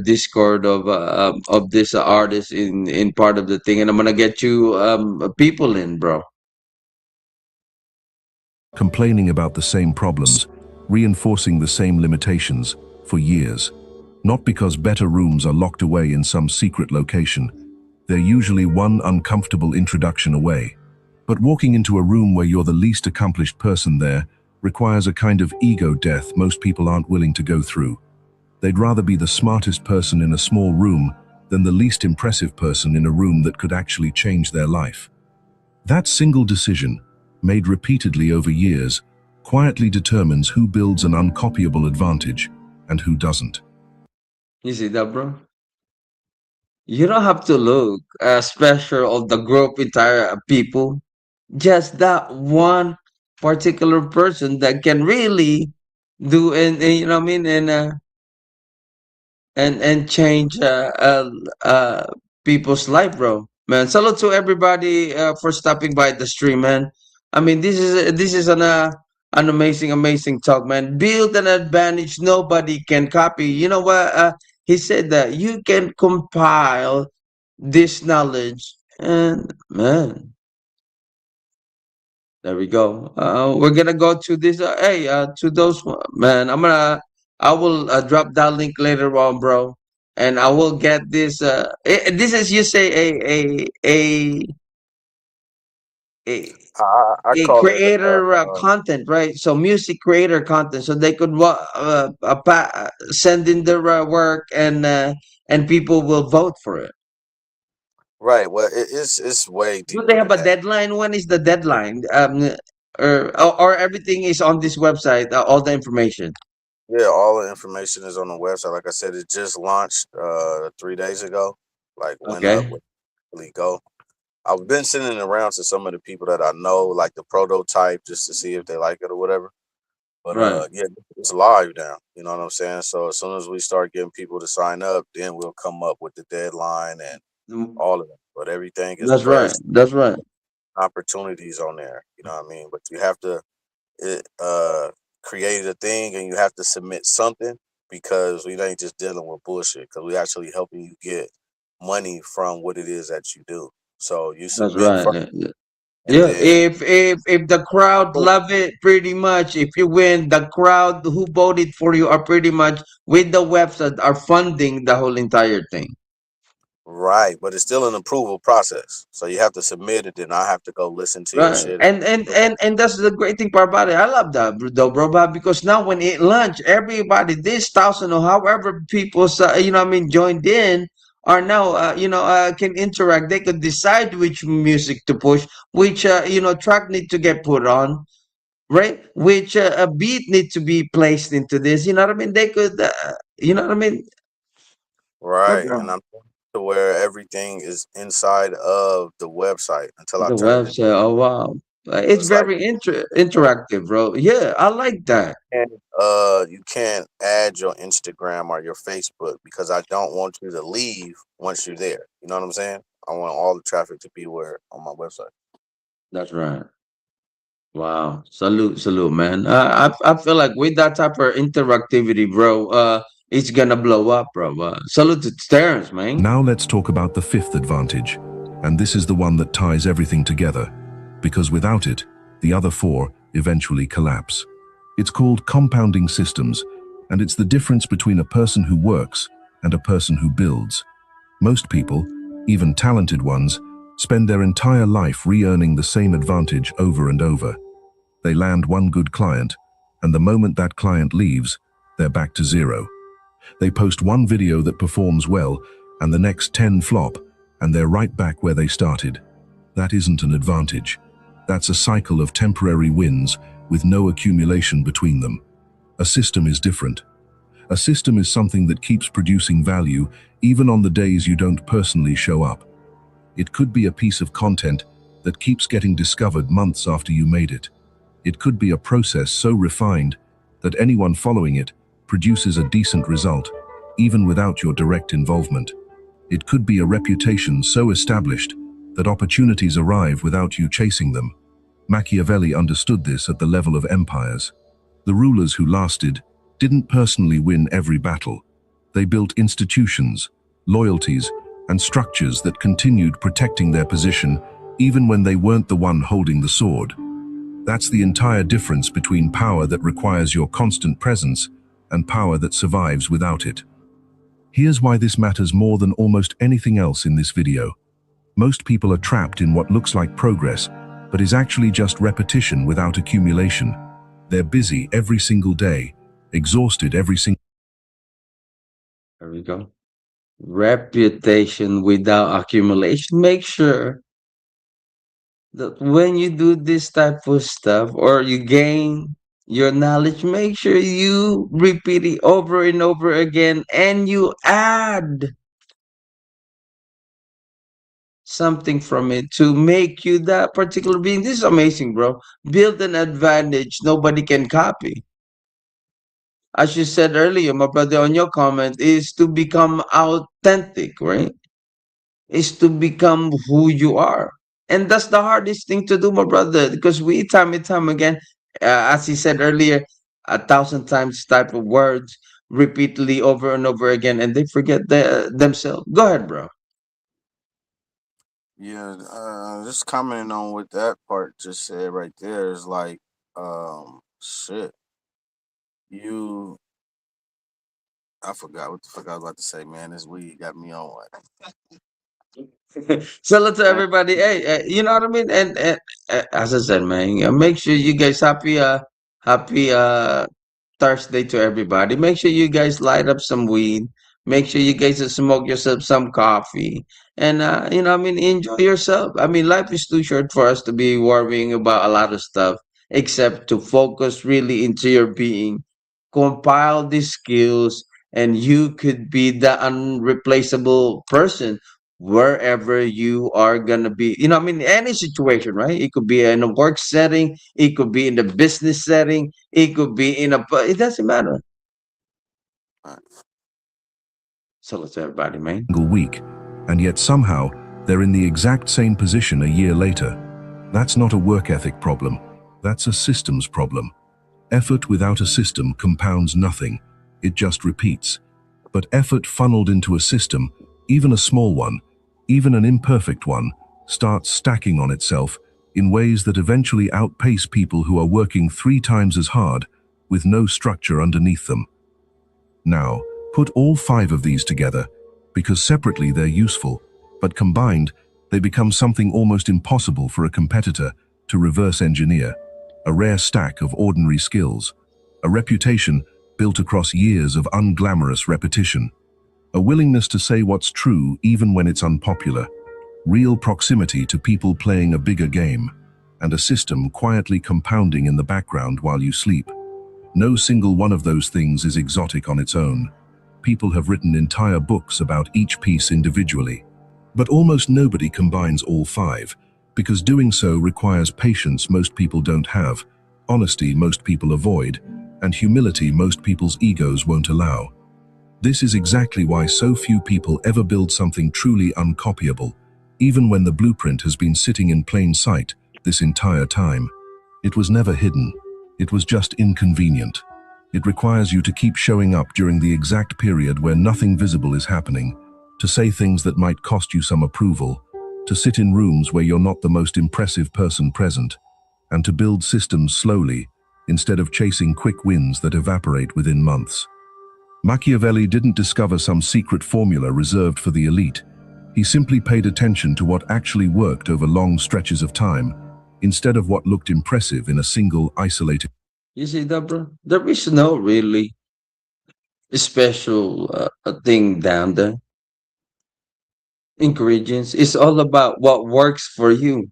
Discord of this artist in part of the thing, and I'm gonna get you people in, bro. Complaining about the same problems, reinforcing the same limitations for years. Not because better rooms are locked away in some secret location. They're usually one uncomfortable introduction away. But walking into a room where you're the least accomplished person there requires a kind of ego death most people aren't willing to go through. They'd rather be the smartest person in a small room than the least impressive person in a room that could actually change their life. That single decision, made repeatedly over years, quietly determines who builds an uncopyable advantage and who doesn't. You see that, bro? You don't have to look special of the group entire people. Just that one particular person that can really do and you know what I mean and change people's life, bro. Man, salute to everybody for stopping by the stream, man. I mean, this is an amazing talk, man. Build an advantage nobody can copy. You know what? He said that you can compile this knowledge, and man, there we go. We're gonna go to this. Hey, to those man, I will drop that link later on, bro, and I will get this. This is you say a I a call it creator content, right? So music creator content, so they could send in their work and people will vote for it. right. Well, it's way Do they deeper have than a that. deadline? When is the deadline? Or everything is on this website, all the information. Yeah, all the information is on the website. Like I said, it just launched 3 days ago. Like went up, Okay. with really go. I've been sending it around to some of the people that I know, like the prototype, just to see if they like it or whatever. But Right. yeah, it's live now. You know what I'm saying? So as soon as we start getting people to sign up, then we'll come up with the deadline and Mm, all of that. But everything is that's right. fresh, That's right. opportunities on there. You know what I mean? But you have to it, create a thing and you have to submit something because we ain't just dealing with bullshit. Because we actually helping you get money from what it is that you do. So you That's submit right. first, and Yeah. then If the crowd love it, pretty much. If you win, the crowd who voted for you are pretty much with the website are funding the whole entire thing. right, but it's still an approval process. So you have to submit it, then I have to go listen to your Right. shit. And that's the great thing part about it. I love that, though, bro. But because now when it launched, everybody, this thousand or however people, you know, what I mean, joined in, are now, can interact. They could decide which music to push, which, track need to get put on, right? Which a beat need to be placed into this. You know what I mean? They could, you know what I mean? Yeah, Right, and bro. I'm to where everything is inside of the website until I The turn it website. Oh wow, into it's it's like very interactive, bro. Yeah, I like that. and you can't add your Instagram or your Facebook because I don't want you to leave once you're there. You know what I'm saying? I want all the traffic to be where on my website. That's right. Wow. Salute, man. I feel like with that type of interactivity, bro, it's gonna blow up, bro. Salute to Terrence, man. Now let's talk about the fifth advantage, and this is the one that ties everything together, because without it, the other four eventually collapse. It's called compounding systems, and it's the difference between a person who works and a person who builds. Most people, even talented ones, spend their entire life re-earning the same advantage over and over. They land one good client, and the moment that client leaves, they're back to zero. They post one video that performs well, and the next 10 flop, and they're right back where they started. That isn't an advantage. That's a cycle of temporary wins with no accumulation between them. A system is different. A system is something that keeps producing value even on the days you don't personally show up. It could be a piece of content that keeps getting discovered months after you made it. It could be a process so refined that anyone following it produces a decent result, even without your direct involvement. It could be a reputation so established that opportunities arrive without you chasing them. Machiavelli understood this at the level of empires. The rulers who lasted didn't personally win every battle. They built institutions, loyalties, and structures that continued protecting their position even when they weren't the one holding the sword. That's the entire difference between power that requires your constant presence and power that survives without it. Here's why this matters more than almost anything else in this video. Most people are trapped in what looks like progress, but is actually just repetition without accumulation. They're busy every single day, exhausted every single. There we go. Reputation without accumulation. Make sure that when you do this type of stuff or you gain your knowledge, make sure you repeat it over and over again and you add something from it to make you that particular being. This is amazing, bro. Build an advantage nobody can copy. As you said earlier, my brother, on your comment, is to become authentic, right? Is to become who you are. And that's the hardest thing to do, my brother, because we time and time again, as he said earlier, 1,000 times type of words repeatedly over and over again, and they forget themselves. Go ahead, bro. Yeah, just commenting on what that part just said right there is like, shit. You, I forgot what the fuck I was about to say, man. This weed got me on one. Sell it to Man, everybody. Hey, you know what I mean? And as I said, man, make sure you guys happy Thursday to everybody. Make sure you guys light up some weed. Make sure you guys smoke yourself some coffee. And I mean, enjoy yourself. I mean, life is too short for us to be worrying about a lot of stuff, except to focus really into your being. Compile these skills, and you could be the unreplaceable person wherever you are gonna be. I mean, any situation, right? It could be in a work setting, it could be in the business setting, it could be in it doesn't matter. uh, So let's everybody, man. Week, and yet somehow they're in the exact same position a year later. That's not a work ethic problem. That's a systems problem. Effort without a system compounds nothing. It just repeats. But effort funneled into a system, even a small one, even an imperfect one, starts stacking on itself in ways that eventually outpace people who are working 3 times as hard with no structure underneath them. Now, put all 5 of these together, because separately they're useful, but combined, they become something almost impossible for a competitor to reverse engineer. A rare stack of ordinary skills, a reputation built across years of unglamorous repetition, a willingness to say what's true even when it's unpopular, real proximity to people playing a bigger game, and a system quietly compounding in the background while you sleep. No single one of those things is exotic on its own. People have written entire books about each piece individually. But almost nobody combines all 5, because doing so requires patience most people don't have, honesty most people avoid, and humility most people's egos won't allow. This is exactly why so few people ever build something truly uncopyable, even when the blueprint has been sitting in plain sight this entire time. It was never hidden. It was just inconvenient. It requires you to keep showing up during the exact period where nothing visible is happening, to say things that might cost you some approval, to sit in rooms where you're not the most impressive person present, and to build systems slowly instead of chasing quick wins that evaporate within months. Machiavelli didn't discover some secret formula reserved for the elite. He simply paid attention to what actually worked over long stretches of time, instead of what looked impressive in a single isolated. You see that, bro? There is no really special thing down there. Ingredients. It's all about what works for you.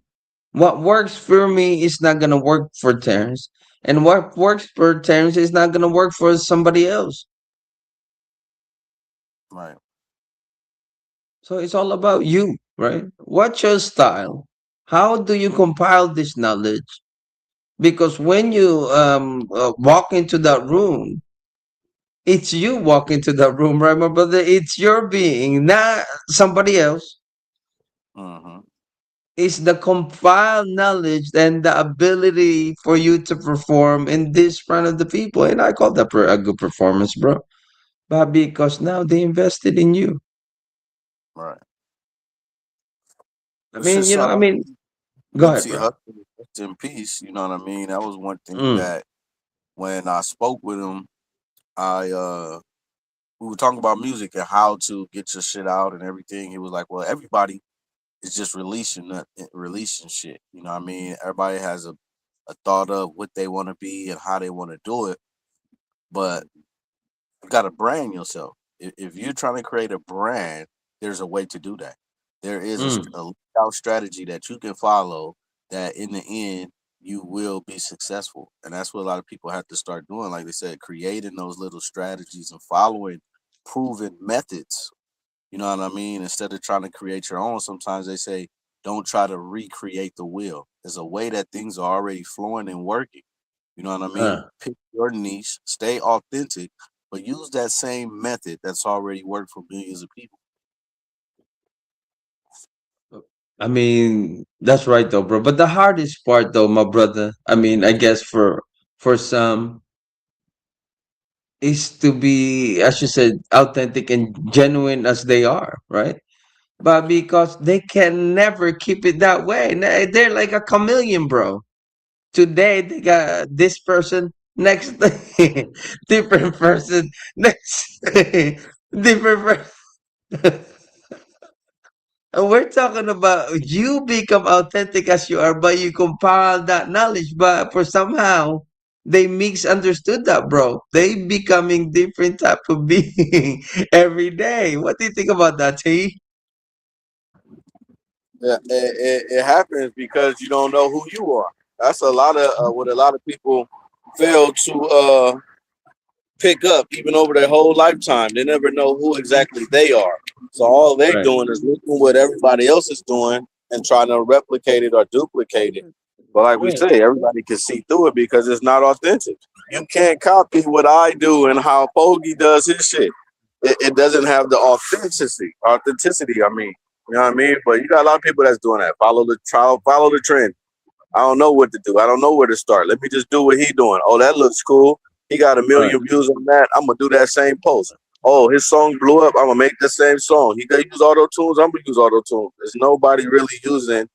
What works for me is not gonna work for Terrence, and what works for Terrence is not gonna work for somebody else. right. So it's all about you, right? What's your style? How do you compile this knowledge? Because when you walk into that room, it's you walk into that room, right, my brother? It's your being, not somebody else. Mm-hmm. It's the compiled knowledge and the ability for you to perform in this front of the people. And I call that a good performance, bro. But because now they invested in you. Right. I It's mean, just I mean, go ahead, Nipsey bro. Hussle, rest in peace. You know what I mean? That was one thing Mm, that when I spoke with him, I we were talking about music and how to get your shit out and everything. He was like, "Well, everybody is just releasing shit. You know what I mean? Everybody has a thought of what they want to be and how they want to do it, but you got to brand yourself. If you're trying to create a brand, there's a way to do that. There is mm. a laid out strategy that you can follow that in the end you will be successful. And that's what a lot of people have to start doing. Like they said, creating those little strategies and following proven methods. You know what I mean? Instead of trying to create your own, sometimes they say, don't try to recreate the wheel. There's a way that things are already flowing and working. You know what I mean? Uh, Pick your niche, stay authentic, but use that same method that's already worked for millions of people. I mean, that's right though, bro. But the hardest part though, my brother, I mean, I guess for some is to be, as you said, authentic and genuine as they are, right? But because they can never keep it that way. They're like a chameleon, bro. Today they got this person, next different person, next different person. And we're talking about you become authentic as you are, but you compile that knowledge. But for somehow they misunderstood that, bro. They becoming different type of being every day. What do you think about that, T? Yeah, it happens because you don't know who you are. That's a lot of what a lot of people fail to pick up even over their whole lifetime. They never know who exactly they are. So all they Right. doing is looking what everybody else is doing and trying to replicate it or duplicate it. But like we Right. say, everybody can see through it because it's not authentic. You can't copy what I do and how Fogie does his shit. It doesn't have the authenticity. Authenticity, I mean. You know what I mean? But you got a lot of people that's doing that. Follow the trend. I don't know what to do. I don't know where to start. Let me just do what he doing. Oh, that looks cool. He got a Right. million views on that. I'm gonna do that same post. Oh, his song blew up. I'm gonna make the same song. He gonna use auto tunes. I'm gonna use auto tunes. There's nobody really using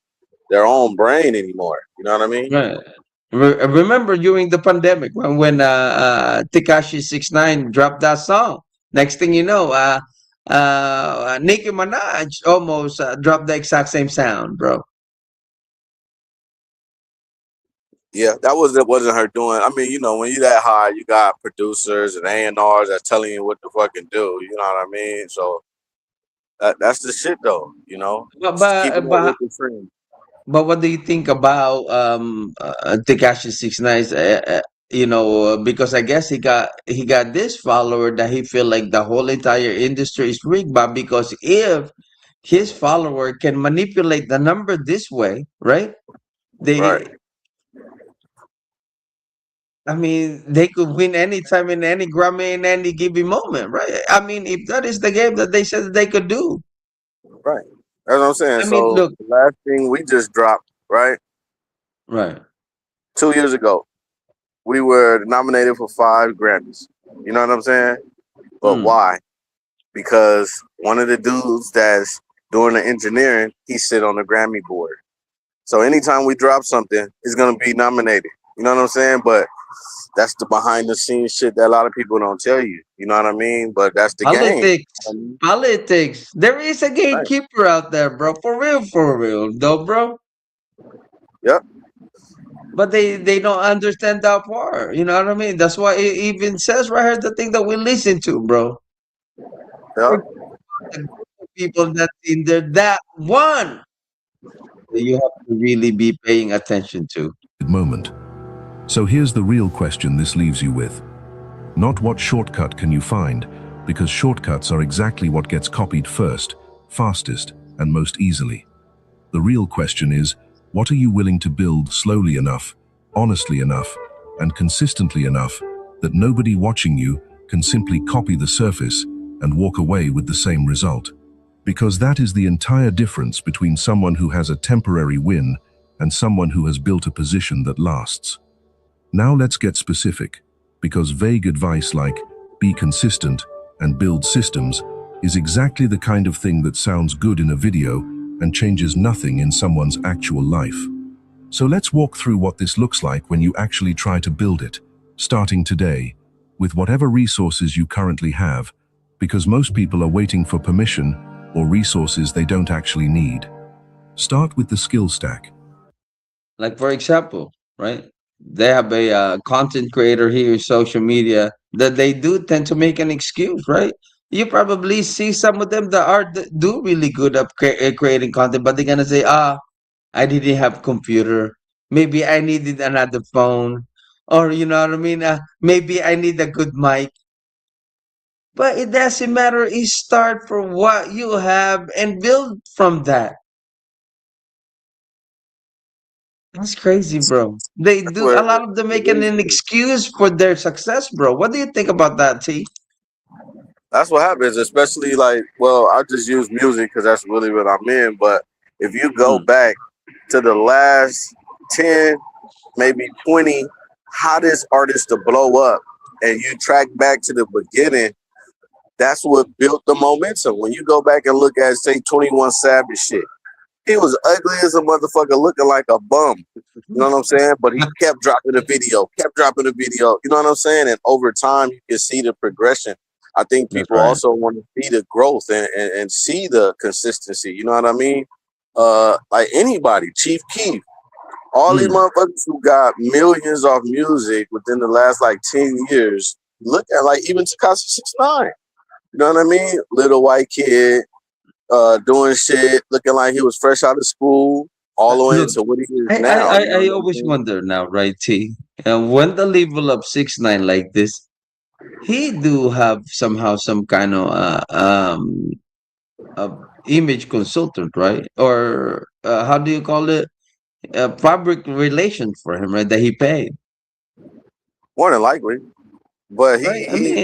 their own brain anymore. You know what I mean? Right. Remember during the pandemic when Tekashi 69 dropped that song. Next thing you know, Nicki Minaj almost dropped the exact same sound, bro. Yeah, that wasn't her doing. I mean, you know, when you that high, you got producers and A&Rs that's telling you what to fucking do. You know what I mean? So that's the shit, though. You know, But just keeping but up but with the trend. but what do you think about Tekashi 69? Because I guess he got this follower that he feel like the whole entire industry is rigged. But because if his follower can manipulate the number this way, right? Right. They I mean, they could win anytime in any Grammy in any given moment, right? I mean, if that is the game that they said that they could do. Right. That's what I'm saying. I mean, So look, the last thing we just dropped, right? right, 2 years ago, we were nominated for 5 Grammys. You know what I'm saying? But mm, why? Because one of the dudes that's doing the engineering, he sit on the Grammy board. So anytime we drop something, it's gonna be nominated. You know what I'm saying? But that's the behind the scenes shit that a lot of people don't tell you. You know what I mean? But that's the game. politics, politics. There is a Right. gatekeeper out there, bro. For real, though, bro. Yep. But they don't understand that part. You know what I mean? That's why it even says right here the thing that we listen to, bro. Yep. Forget the group of people that's in there. That one that you have to really be paying attention to. Moment. So here's the real question this leaves you with. Not what shortcut can you find, because shortcuts are exactly what gets copied first, fastest, and most easily. The real question is, what are you willing to build slowly enough, honestly enough, and consistently enough that nobody watching you can simply copy the surface and walk away with the same result. Because that is the entire difference between someone who has a temporary win and someone who has built a position that lasts. Now let's get specific, because vague advice like be consistent and build systems is exactly the kind of thing that sounds good in a video and changes nothing in someone's actual life. So let's walk through what this looks like when you actually try to build it, starting today, with whatever resources you currently have, because most people are waiting for permission or resources they don't actually need. Start with the skill stack. Like for example, right? They have a content creator here in social media that they do tend to make an excuse, right? You probably see some of them that are do really good at creating content, but they're gonna say, I didn't have computer. Maybe I needed another phone, or you know what I mean. Maybe I need a good mic. But it doesn't matter. You start from what you have and build from that. That's crazy, bro. They That's do where a it lot of them making is. an excuse for their success, bro. What do you think about that, T? That's what happens, especially like, well, I just use music because that's really what I'm in. But if you go Mm, back to the last 10, maybe 20 hottest artists to blow up, and you track back to the beginning, that's what built the momentum. When you go back and look at, say, 21 Savage shit, he was ugly as a motherfucker, looking like a bum. You know what I'm saying? But he kept dropping a video, kept dropping a video. You know what I'm saying? And over time, you can see the progression. I think that's people right. also want to see the growth and see the consistency. You know what I mean? Like anybody, Chief Keef, all these Mm, motherfuckers who got millions off music within the last like 10 years. Look at like even Takashi 69. You know what I mean? Little white kid, doing shit, looking like he was fresh out of school, all the way look, into what he is I, I, now. I, You know I what I'm always saying? wonder now, right, T? When the level of 6ix9ine like this, he do have somehow some kind of uh, image consultant, right? Or how do you call it? Public relation for him, right? That he paid, More than likely, but right? I mean,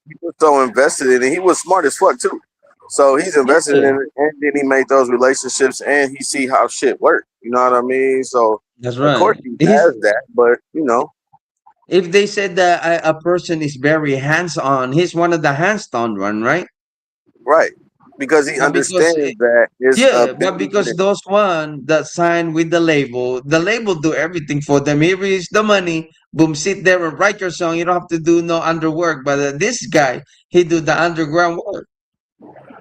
he was so invested in it. He was smart as fuck too. So he's invested yeah, in it, and then he made those relationships, and he see how shit work. You know what I mean? So that's of course right. he He's has that, but you know, if they said that a person is very hands-on, he's one of the hands-on one, right? right? Because he But because understands that it's a yeah, but because business. those one that sign with the label do everything for them. Here is the money. Boom, sit there and write your song. You don't have to do no underwork. But this guy, he do the underground work.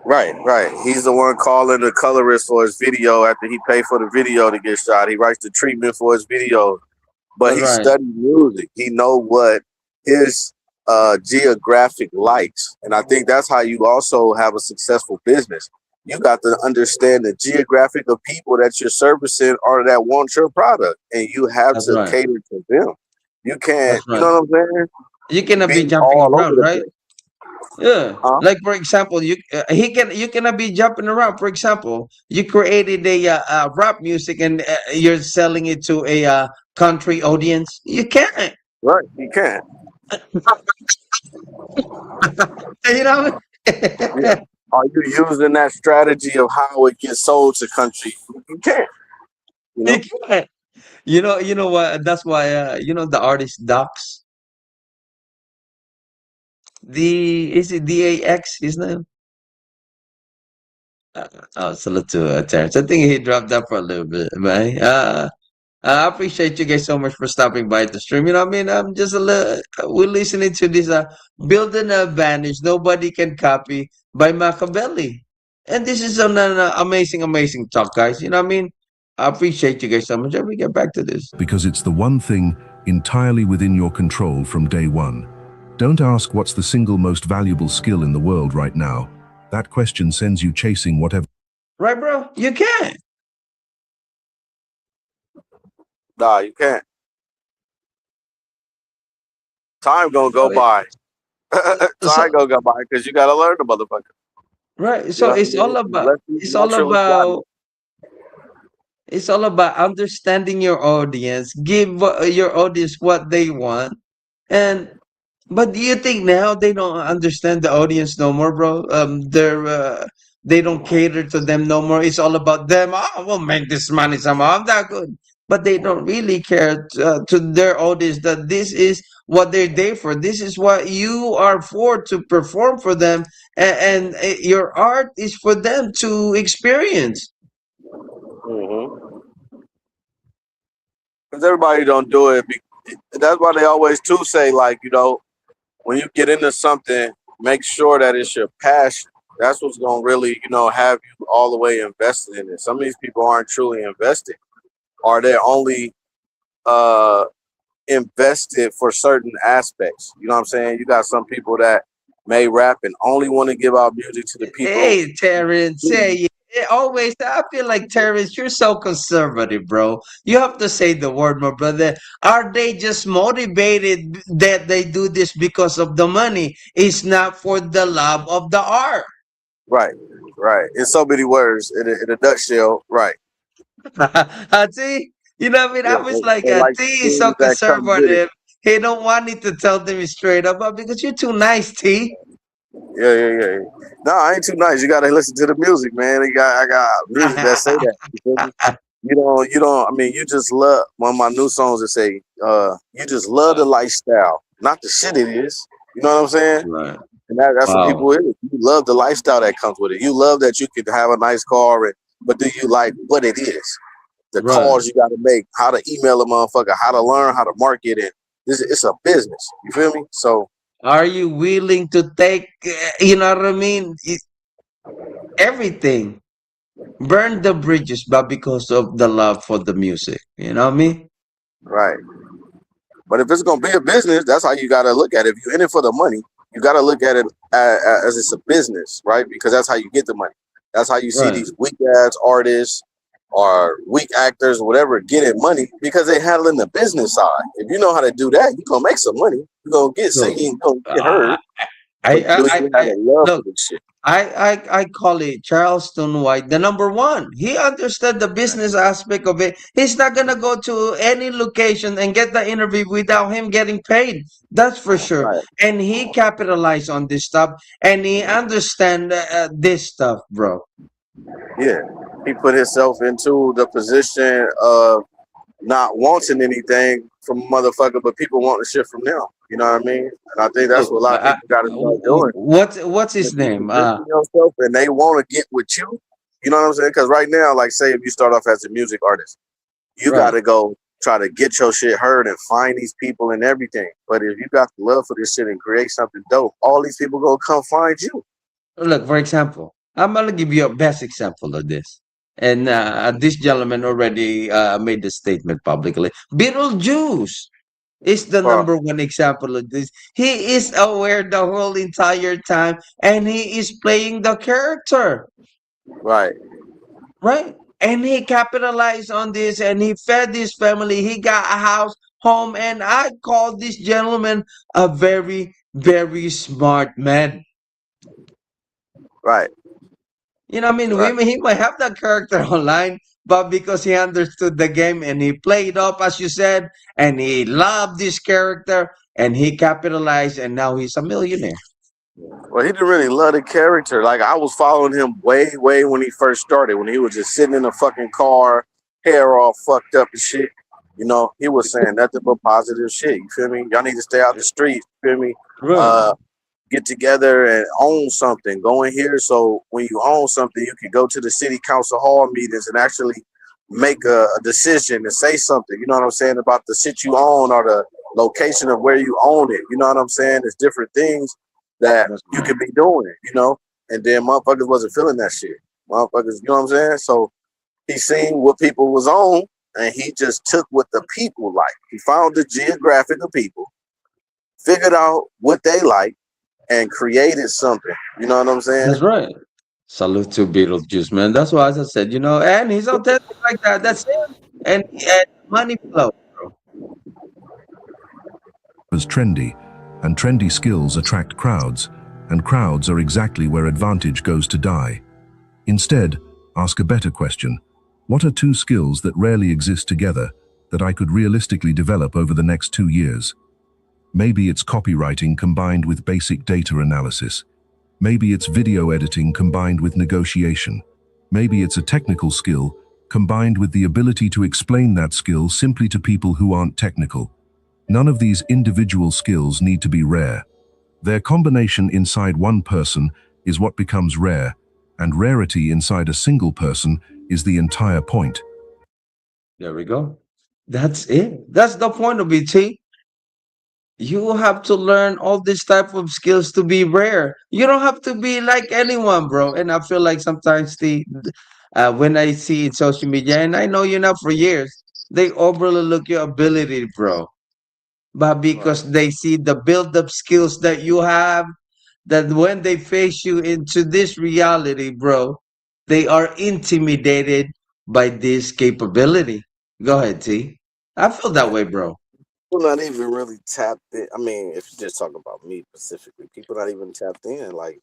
Right, right. He's the one calling the colorist for his video after he paid for the video to get shot. He writes the treatment for his video, but That's he right. studied music. He know what his geographic likes, and I think that's how you also have a successful business. You got to understand the geographic of people that you're servicing or that want your product, and you have That's to right. cater to them. You can't, That's you right. know what I'm saying? You cannot be Be jumping all over around, the right? place, Yeah. huh? Like for example, you cannot be jumping around. For example, you created a rap music and you're selling it to a country audience. You can't. Right, you can't. You know. Yeah. Are you using that strategy of how it gets sold to country? You can't, you You know? can't. You know what? That's why you know the artist Docs. Is it DAX? His name? Salute to Terrence. I think he dropped that for a little bit, man. I appreciate you guys so much for stopping by the stream. You know, what I mean, I'm just a little. We're listening to this "Building an Advantage Nobody Can Copy" by Machiavelli, and this is an amazing, amazing talk, guys. You know, what I mean, I appreciate you guys so much. Let me get back to this. Because it's the one thing entirely within your control from day one. Don't ask what's the single most valuable skill in the world right now. That question sends you chasing whatever. Right, bro? You can. Nah, you can't. Time gonna go So it, by. so Time gonna go by because you gotta learn the motherfucker. right. You So know what I mean? Unless you it's all naturally got it. about It's all about understanding your audience, give your audience what they want, and but do you think now they don't understand the audience no more, bro? They don't cater to them no more. It's all about them. Oh, we'll make this money somehow. I'm that good, but they don't really care to their audience that this is what they're there for. This is what you are for to perform for them, and your art is for them to experience. Mm-hmm. Because everybody don't do it. That's why they always too say, like, when you get into something, make sure that it's your passion. That's what's gonna really, have you all the way invested in it. Some of these people aren't truly invested, or they're only uh invested for certain aspects. You know what I'm saying? You got some people that may rap and only want to give out music to the people. Hey, Terrence. Hey, always. I feel like Terrence, you're so conservative, bro. You have to say the word, my brother. Are they just motivated that they do this because of the money? It's not for the love of the art. Right, right. In so many words, in a nutshell, right. See, you know what I mean? I Yeah, was like, they like T the is so things that come with it. conservative. He don't want me to tell them straight up, but because you're too nice, T. Yeah, yeah, yeah. No, I ain't too nice. You gotta listen to the music, man. I got music that say that. You feel me? You don't. I mean, you just love one of my new songs that say, you just love the lifestyle, not the shit it is. You know what I'm saying? Right. And that's what Wow. people is. You love the lifestyle that comes with it. You love that you could have a nice car, but do you like what it is? The Right. calls you got to make, how to email a motherfucker, how to learn how to market it. It's a business. You feel me? So Are you willing to take, you know what I mean? Everything. Burn the bridges, but because of the love for the music. You know what I mean? right. But if it's gonna be a business, that's how you gotta look at it. If you're in it for the money, you gotta look at it as it's a business, right? Because that's how you get the money. That's how you see Right. these weak ass artists or weak actors or whatever getting money because they handling the business side. If you know how to do that, you're gonna make some money. You're gonna get So, singing, you're gonna get uh, heard. But do you have a love for look, this shit? I call it Charleston White, the number one. He understood the business aspect of it. He's not gonna go to any location and get the interview without him getting paid. That's for sure. Right. And he capitalized on this stuff, and he understand this stuff, bro. Yeah. He put himself into the position of not wanting anything from a motherfucker, but people wanting shit from them. You know what I mean? And I think that's Look, what a lot of people got to start doing. what's his If you name? position yourself and they want to get with you know what I'm saying? Because right now, like, say if you start off as a music artist, you got Right. to go try to get your shit heard and find these people and everything. But if you got the love for this shit and create something dope, all these people gonna come find you. Look, for example, I'm gonna give you a best example of this. And this gentleman already made the statement publicly. Beetlejuice is the Bro, number one example of this. He is aware the whole entire time, and he is playing the character, right. right? And he capitalized on this, and he fed his family. He got a house, home, and I call this gentleman a very, very smart man. Right. You know, what I mean, Right. he might have that character online, but because he understood the game and he played up, as you said, and he loved this character and he capitalized, and now he's a millionaire. Well, he didn't really love the character. Like I was following him way, way when he first started, when he was just sitting in a fucking car, hair all fucked up and shit. He was saying nothing but positive shit. You feel me? Y'all need to stay out the streets. You feel me? Right. Uh, get together and own something. Go in here so when you own something, you can go to the city council hall meetings and actually make a decision and say something. You know what I'm saying about the shit you own or the location of where you own it. You know what I'm saying? There's different things that That's you right. could be doing. And then motherfuckers wasn't feeling that shit. Motherfuckers, you know what I'm saying? So he seen what people was on and he just took what the people like. He found the geographic of people, figured out what they like, and created something. You know what I'm saying? That's right. Salute to Beetlejuice, man. That's why, as I said, and he's authentic like that. That's him. And money flow, bro. Was trendy, and trendy skills attract crowds, and crowds are exactly where advantage goes to die. Instead, ask a better question. What are two skills that rarely exist together that I could realistically develop over the next 2 years? Maybe it's copywriting combined with basic data analysis. Maybe it's video editing combined with negotiation. Maybe it's a technical skill combined with the ability to explain that skill simply to people who aren't technical. None of these individual skills need to be rare. Their combination inside one person is what becomes rare, and rarity inside a single person is the entire point. There we go. That's it. That's the point of it, T. You have to learn all this type of skills to be rare. You don't have to be like anyone, bro. And I feel like sometimes when I see in social media, and I know you now for years, they overly look your ability, bro. But because Right. they see the build-up skills that you have, that when they face you into this reality, bro, they are intimidated by this capability. Go ahead, T. I feel that Yeah. way, bro. People not even really tapped in. I mean, if you just talk about me specifically, people not even tapped in. Like,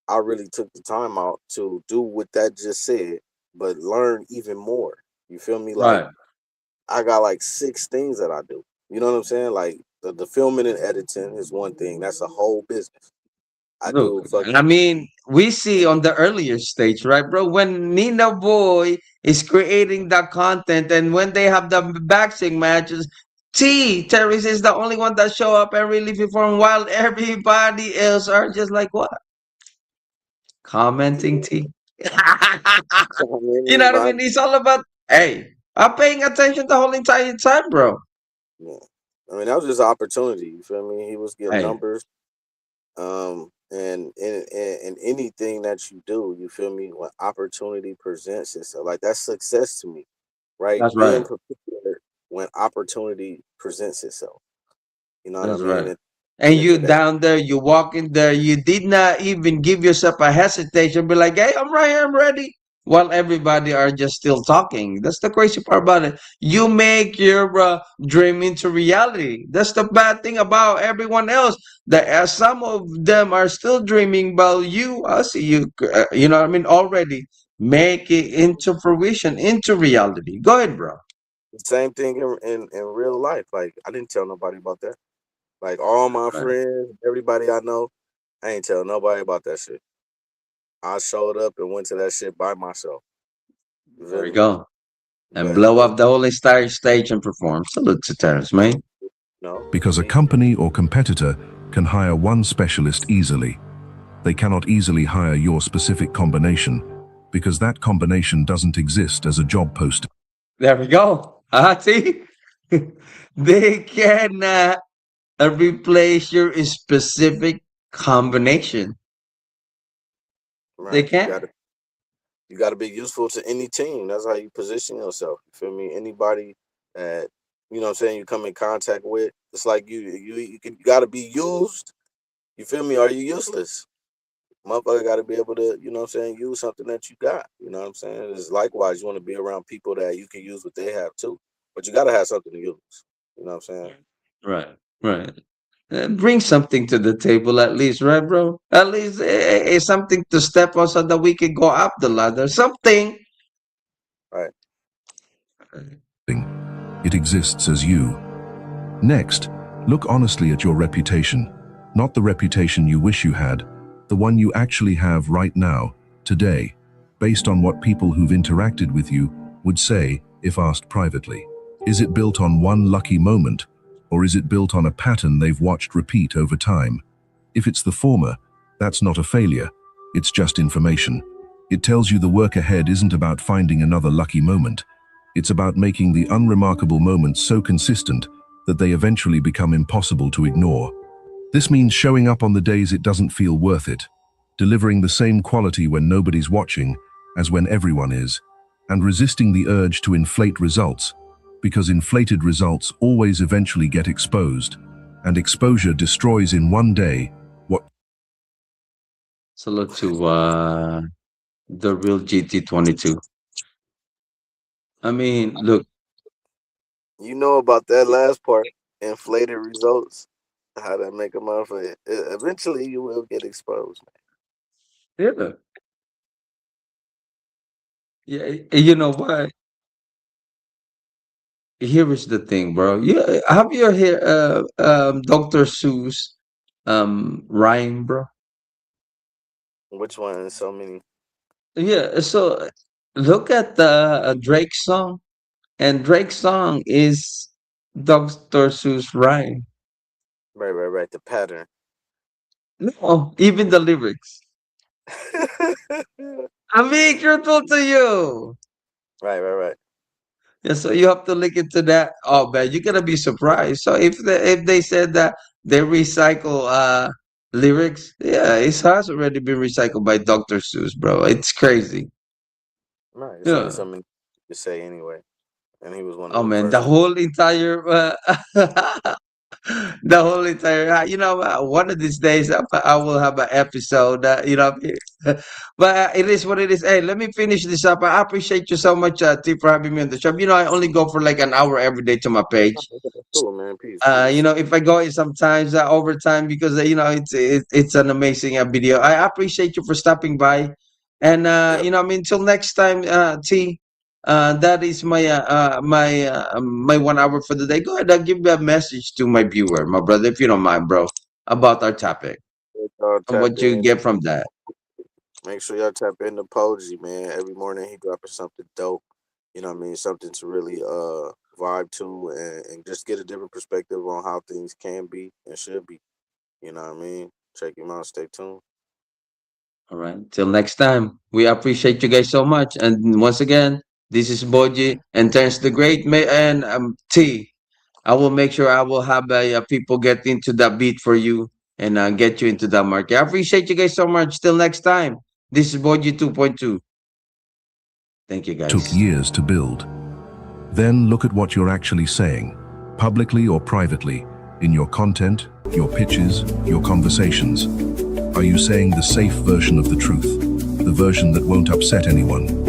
I really took the time out to do what that just said, but learn even more. You feel me? Like, Right. I got like 6 things that I do. You know what I'm saying? Like the filming and editing is one thing. That's a whole business. I Look, do fucking I mean, we see on the earlier stage, right, bro? When Nina Boy is creating the content, and when they have the boxing matches, Terrace is the only one that show up and really perform, while everybody else are just like what? Commenting, yeah. T. I You mean, know what I mean? It's all about, hey, I'm paying attention the whole entire time, bro. yeah. I mean, that was just an opportunity. You feel me? He was getting Hey, numbers. And in anything that you do, you feel me? When opportunity presents itself, like that's success to me, right? that's Being right. prepared when opportunity presents itself. You know what I That's mean? right. And And into you that. down there, you walk in there, you did not even give yourself a hesitation, be like, hey, I'm right here, I'm ready. While everybody are just still talking. That's the crazy part about it. You make your dream into reality. That's the bad thing about everyone else. That some of them are still dreaming about you. I see you, you know what I mean, already make it into fruition, into reality. Go ahead, bro. Same thing in real life. Like I didn't tell nobody about that. Like all my Right. friends, everybody I know, I ain't tell nobody about that shit. I showed up and went to that shit by myself. You There feel we me? go. And But blow and up the whole entire stage and perform. Salute to Terrence, man. no, Because a he company or competitor can hire one specialist easily. They cannot easily hire your specific combination because that combination doesn't exist as a job posting. There we go. See? They cannot replace your specific combination. They right. You can't. gotta you gotta be useful to any team. That's how you position yourself. You feel me? Anybody that you know what I'm saying you come in contact with, it's like you gotta be used. You feel me? Are you useless? Motherfucker got to be able to, you know what I'm saying, use something that you got. You know what I'm saying? It's likewise, you want to be around people that you can use what they have too. But you got to have something to use. You know what I'm saying? Right, right. Bring something to the table at least, right, bro? At least something to step on so that we can go up the ladder. Something. Right. It exists as you. Next, look honestly at your reputation. Not the reputation you wish you had, the one you actually have right now, today, based on what people who've interacted with you would say if asked privately. Is it built on one lucky moment, or is it built on a pattern they've watched repeat over time? If it's the former, that's not a failure, it's just information. It tells you the work ahead isn't about finding another lucky moment. It's about making the unremarkable moments so consistent that they eventually become impossible to ignore. This means showing up on the days it doesn't feel worth it, delivering the same quality when nobody's watching as when everyone is, and resisting the urge to inflate results, because inflated results always eventually get exposed, and exposure destroys in one day what Salute to the real GT22. I mean, look, You know about that last part, inflated results, how that make a motherfucker. Eventually, you will get exposed. yeah, yeah. You know why? here is the thing, bro. You have you heard Dr. Seuss rhyme, bro? Which one? So many. Yeah, so look at the Drake song, and Drake's song is Dr. Seuss rhyme. Right, right, right. The pattern. No, even the lyrics. Right, I'm being truthful to you. right, right. Yeah, so you have to look into that. Oh man, you're gonna be surprised. So if they said that they recycle lyrics, yeah, it has already been recycled by Dr. Seuss, bro. It's crazy. Right. It's only Yeah. something to say anyway. And he was one of Oh the man, the first. whole entire the whole entire you know one of these days I will have an episode you know but it is what it is. Hey, let me finish this up. I appreciate you so much T, for having me on the show. You know, I only go for like an hour every day to my page. Cool, man. Peace, You peace. know, if I go in sometimes overtime because you know it's an amazing video. I appreciate you for stopping by, and Yep. you know, I mean, until next time, T. That is my 1 hour for the day. Go ahead, I'll give a message to my viewer, my brother, if you don't mind, bro, about our topic Y'all and tap what you in. get from that. Make sure y'all tap into Poji, man. Every morning he dropping something dope. You know what I mean? Something to really vibe to and just get a different perspective on how things can be and should be. You know what I mean? Check him out. Stay tuned. All right. Till next time. We appreciate you guys so much. And once again, this is Boji and Terence the Great and T. I will make sure I will have people get into that beat for you and get you into that market. I appreciate you guys so much. Till next time. This is Boji 2.2. Thank you Took guys. years to build. Then look at what you're actually saying, publicly or privately, in your content, your pitches, your conversations. Are you saying the safe version of the truth, the version that won't upset anyone?